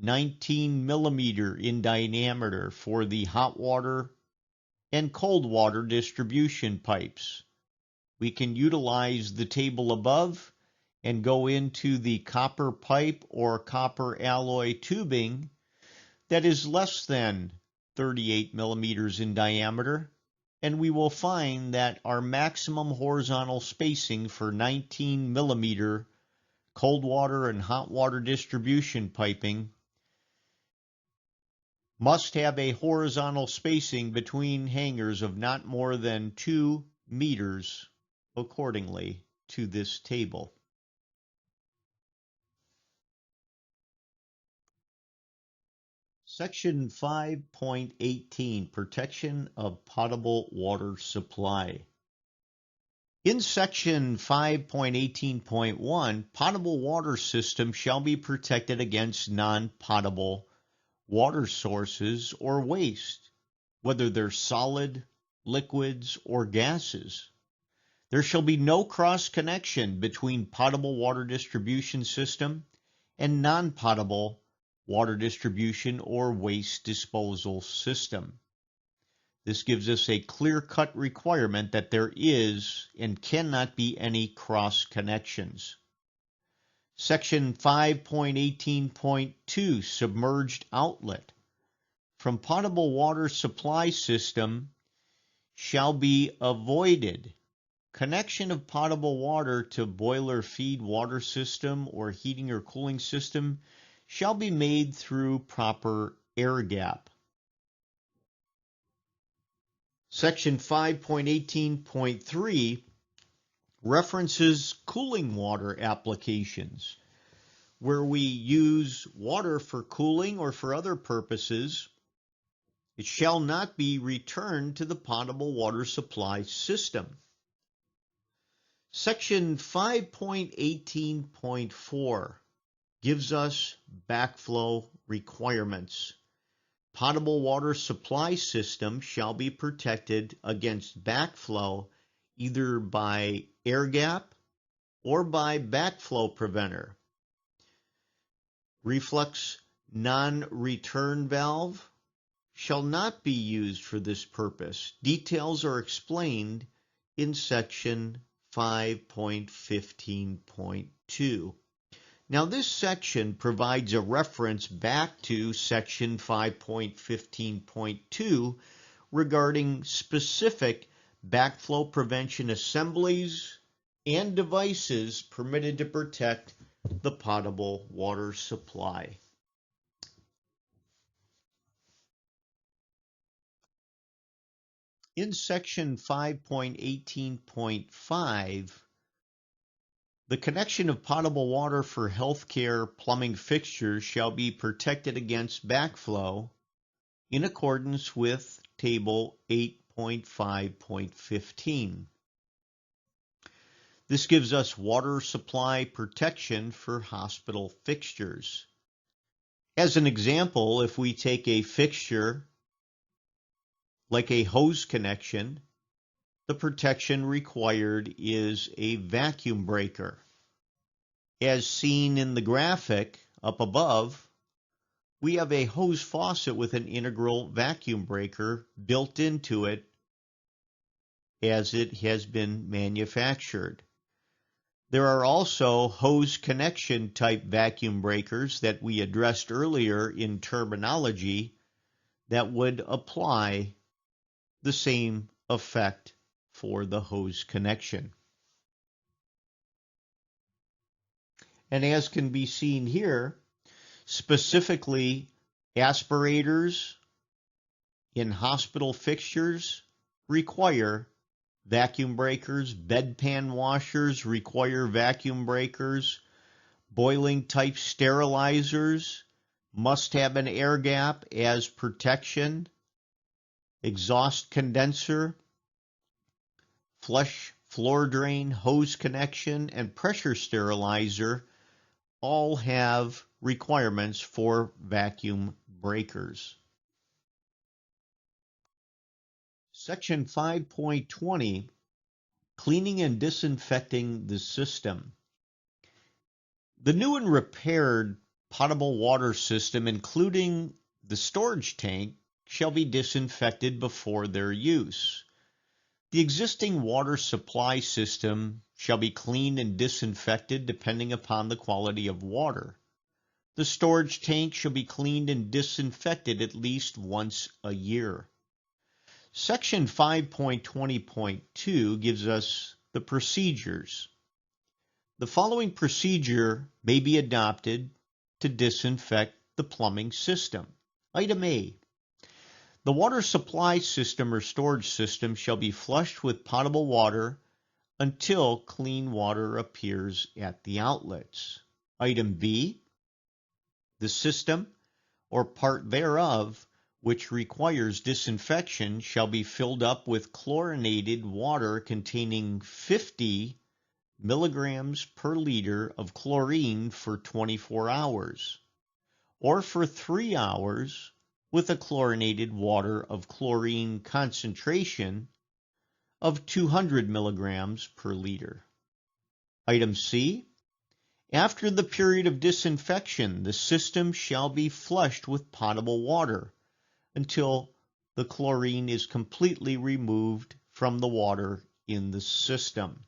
19 millimeter in diameter for the hot water and cold water distribution pipes, we can utilize the table above and go into the copper pipe or copper alloy tubing that is less than 38 millimeters in diameter, and we will find that our maximum horizontal spacing for 19 millimeter cold water and hot water distribution piping must have a horizontal spacing between hangers of not more than 2 meters accordingly to this table. Section 5.18, Protection of Potable Water Supply. In Section 5.18.1, potable water systems shall be protected against non-potable water sources or waste, whether they're solid, liquids, or gases. There shall be no cross-connection between potable water distribution system and non-potable water distribution or waste disposal system. This gives us a clear-cut requirement that there is and cannot be any cross-connections. Section 5.18.2, Submerged Outlet. From potable water supply system shall be avoided. Connection of potable water to boiler feed water system or heating or cooling system shall be made through proper air gap. Section 5.18.3 references cooling water applications, where we use water for cooling or for other purposes. It shall not be returned to the potable water supply system. Section 5.18.4 gives us backflow requirements. Potable water supply system shall be protected against backflow either by air gap or by backflow preventer. Reflux non-return valve shall not be used for this purpose. Details are explained in section 5.15.2. Now this section provides a reference back to section 5.15.2 regarding specific backflow prevention assemblies and devices permitted to protect the potable water supply. In section 5.18.5, The connection of potable water for healthcare plumbing fixtures shall be protected against backflow in accordance with Table 8.5.15. This gives us water supply protection for hospital fixtures. As an example, if we take a fixture like a hose connection, the protection required is a vacuum breaker. As seen in the graphic up above, we have a hose faucet with an integral vacuum breaker built into it as it has been manufactured. There are also hose connection type vacuum breakers that we addressed earlier in terminology that would apply the same effect for the hose connection. And as can be seen here, specifically aspirators in hospital fixtures require vacuum breakers, bedpan washers require vacuum breakers, boiling type sterilizers must have an air gap as protection, exhaust condenser, flush floor drain, hose connection, and pressure sterilizer all have requirements for vacuum breakers. Section 5.20, Cleaning and Disinfecting the System. The new and repaired potable water system, including the storage tank, shall be disinfected before their use. The existing water supply system shall be cleaned and disinfected depending upon the quality of water. The storage tank shall be cleaned and disinfected at least once a year. Section 5.20.2 gives us the procedures. The following procedure may be adopted to disinfect the plumbing system. Item A. The water supply system or storage system shall be flushed with potable water until clean water appears at the outlets. Item B. The system or part thereof which requires disinfection shall be filled up with chlorinated water containing 50 milligrams per liter of chlorine for 24 hours, or for 3 hours with a chlorinated water of chlorine concentration of 200 milligrams per liter. Item C. After the period of disinfection, the system shall be flushed with potable water until the chlorine is completely removed from the water in the system.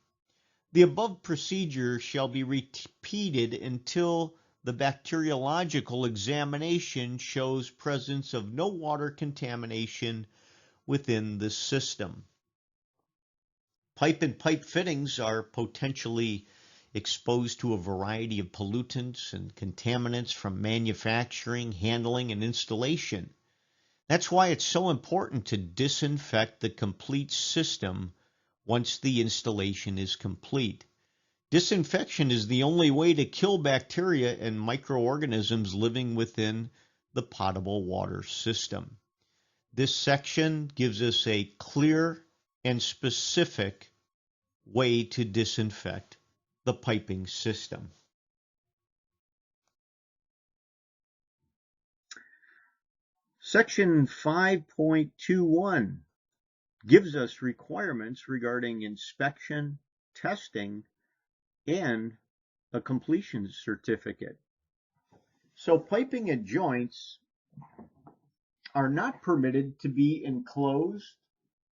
The above procedure shall be repeated until the bacteriological examination shows presence of no water contamination within the system. Pipe and pipe fittings are potentially exposed to a variety of pollutants and contaminants from manufacturing, handling, and installation. That's why it's so important to disinfect the complete system once the installation is complete. Disinfection is the only way to kill bacteria and microorganisms living within the potable water system. This section gives us a clear and specific way to disinfect the piping system. Section 5.21 gives us requirements regarding inspection, testing, and a completion certificate. So piping and joints are not permitted to be enclosed.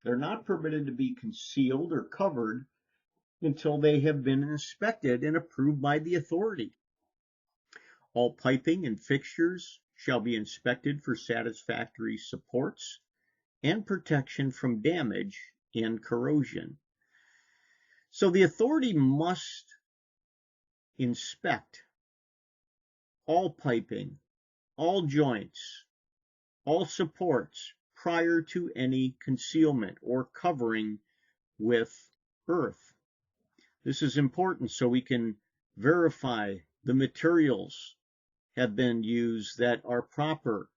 They're not permitted to be concealed or covered until they have been inspected and approved by the authority. All piping and fixtures shall be inspected for satisfactory supports and protection from damage and corrosion. So the authority must inspect all piping, all joints, all supports prior to any concealment or covering with earth. This is important so we can verify the materials have been used that are proper.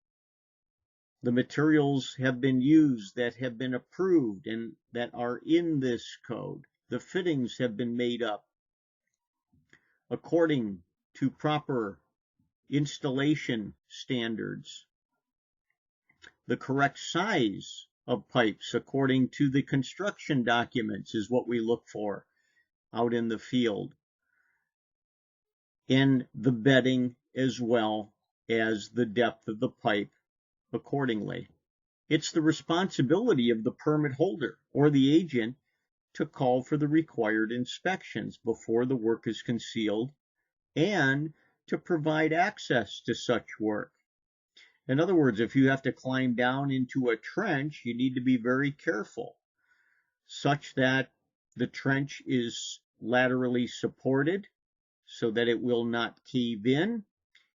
The materials have been used that have been approved and that are in this code. The fittings have been made up according to proper installation standards. The correct size of pipes according to the construction documents is what we look for out in the field. And the bedding as well as the depth of the pipe accordingly. It's the responsibility of the permit holder or the agent to call for the required inspections before the work is concealed and to provide access to such work. In other words, if you have to climb down into a trench, you need to be very careful such that the trench is laterally supported so that it will not cave in.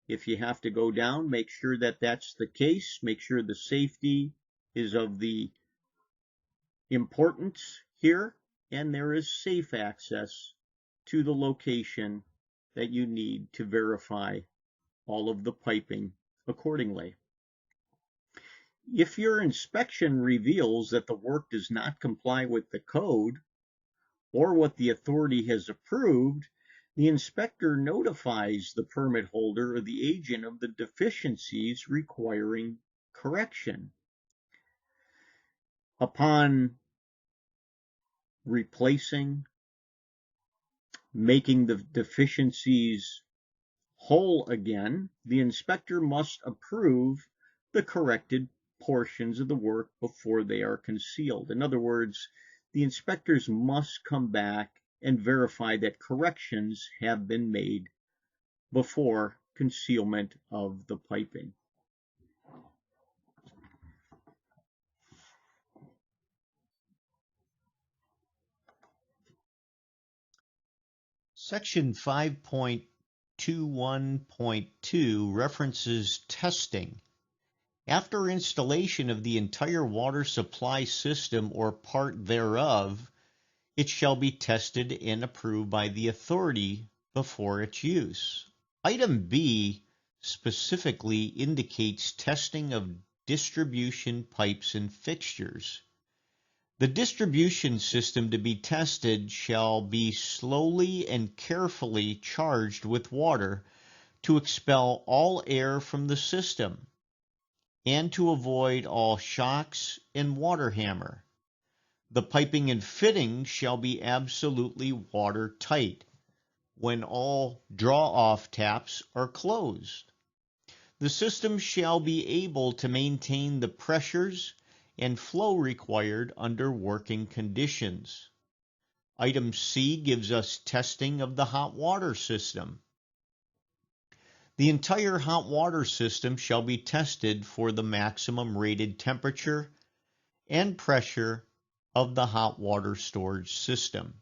If you have to go down, make sure that that's the case. Make sure the safety is of the importance here, and there is safe access to the location that you need to verify all of the piping accordingly. If your inspection reveals that the work does not comply with the code or what the authority has approved, the inspector notifies the permit holder or the agent of the deficiencies requiring correction. Upon replacing, making the deficiencies whole again, the inspector must approve the corrected portions of the work before they are concealed. In other words, the inspectors must come back and verify that corrections have been made before concealment of the piping. Section 5.21.2 references testing. After installation of the entire water supply system or part thereof, it shall be tested and approved by the authority before its use. Item B specifically indicates testing of distribution pipes and fixtures. The distribution system to be tested shall be slowly and carefully charged with water to expel all air from the system and to avoid all shocks and water hammer. The piping and fittings shall be absolutely watertight when all draw-off taps are closed. The system shall be able to maintain the pressures and flow required under working conditions. Item C gives us testing of the hot water system. The entire hot water system shall be tested for the maximum rated temperature and pressure of the hot water storage system.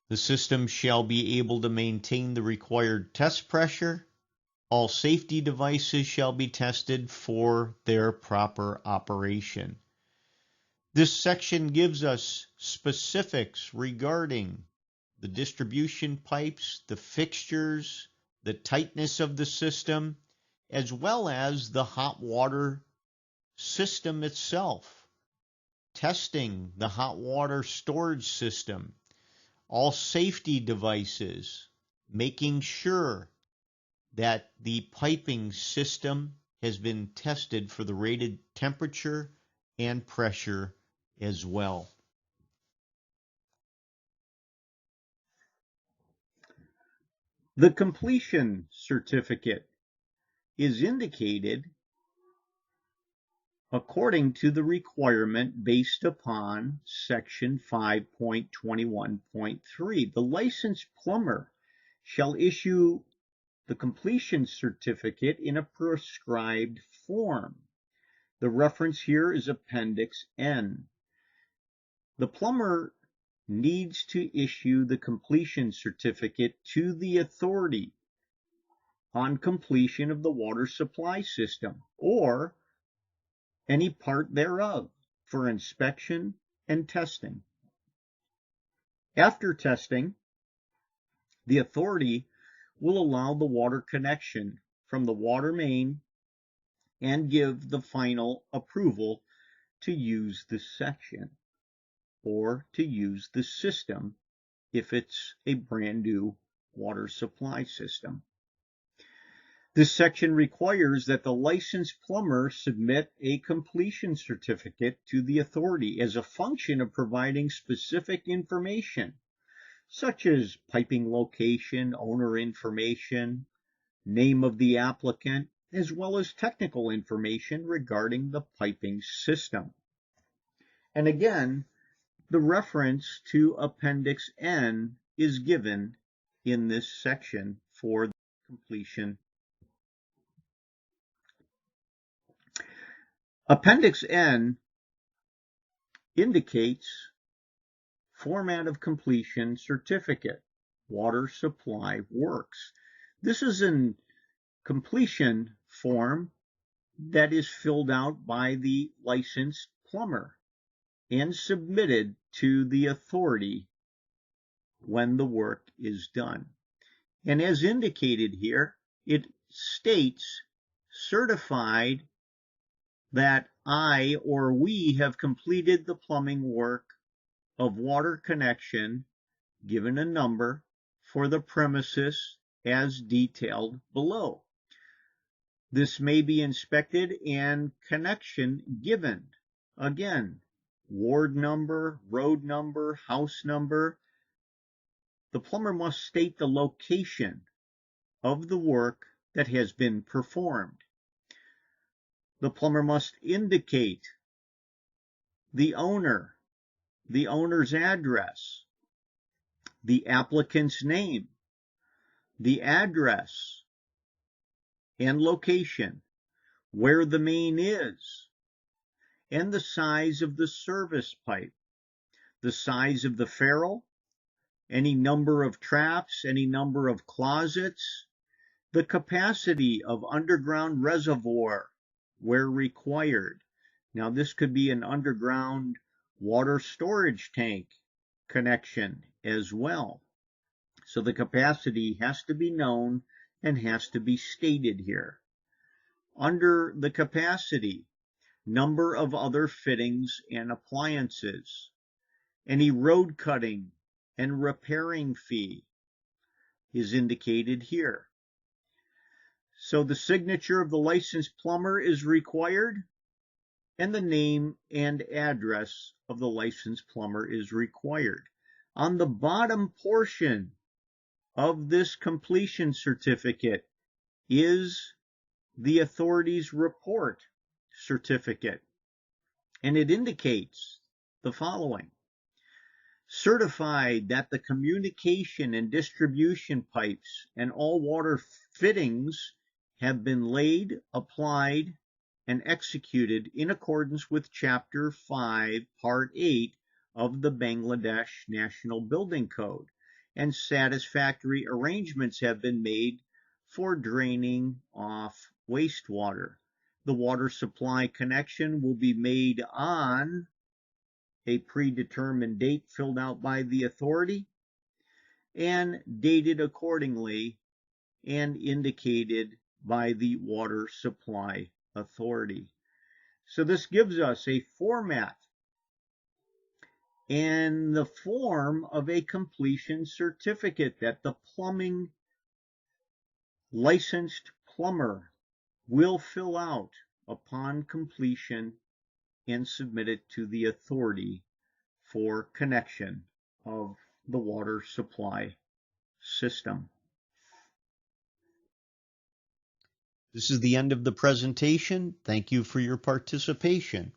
The system shall be able to maintain the required test pressure. All safety devices shall be tested for their proper operation. This section gives us specifics regarding the distribution pipes, the fixtures, the tightness of the system, as well as the hot water system itself. Testing the hot water storage system, all safety devices, making sure that the piping system has been tested for the rated temperature and pressure as well. The completion certificate is indicated according to the requirement based upon section 5.21.3. The licensed plumber shall issue the completion certificate in a prescribed form. The reference here is Appendix N. The plumber needs to issue the completion certificate to the authority on completion of the water supply system or any part thereof for inspection and testing. After testing, The authority will allow the water connection from the water main and give the final approval to use this section or to use the system if it's a brand new water supply system. This section requires that the licensed plumber submit a completion certificate to the authority as a function of providing specific information, such as piping location, owner information, name of the applicant, as well as technical information regarding the piping system. And again, the reference to Appendix N is given in this section for the completion. Appendix N indicates format of completion certificate, water supply works. This is a completion form that is filled out by the licensed plumber and submitted to the authority when the work is done. And as indicated here, it states certified that I or we have completed the plumbing work of water connection, given a number, for the premises as detailed below. This may be inspected and connection given. Again, ward number, road number, house number. The plumber must state the location of the work that has been performed. The plumber must indicate the owner, the owner's address, the applicant's name, the address and location, where the main is, and the size of the service pipe, the size of the ferrule, any number of traps, any number of closets, the capacity of underground reservoir where required. Now this could be an underground water storage tank connection as well. So the capacity has to be known and has to be stated here. Under the capacity, number of other fittings and appliances, any road cutting and repairing fee is indicated here. So the signature of the licensed plumber is required, and the name and address of the licensed plumber is required. On the bottom portion of this completion certificate is the authority's report certificate, and it indicates the following: certified that the communication and distribution pipes and all water fittings have been laid, applied, and executed in accordance with Chapter 5, Part 8 of the Bangladesh National Building Code, and satisfactory arrangements have been made for draining off wastewater. The water supply connection will be made on a predetermined date filled out by the authority and dated accordingly and indicated by the water supply authority. So this gives us a format and the form of a completion certificate that the plumbing licensed plumber will fill out upon completion and submit it to the authority for connection of the water supply system. This is the end of the presentation. Thank you for your participation.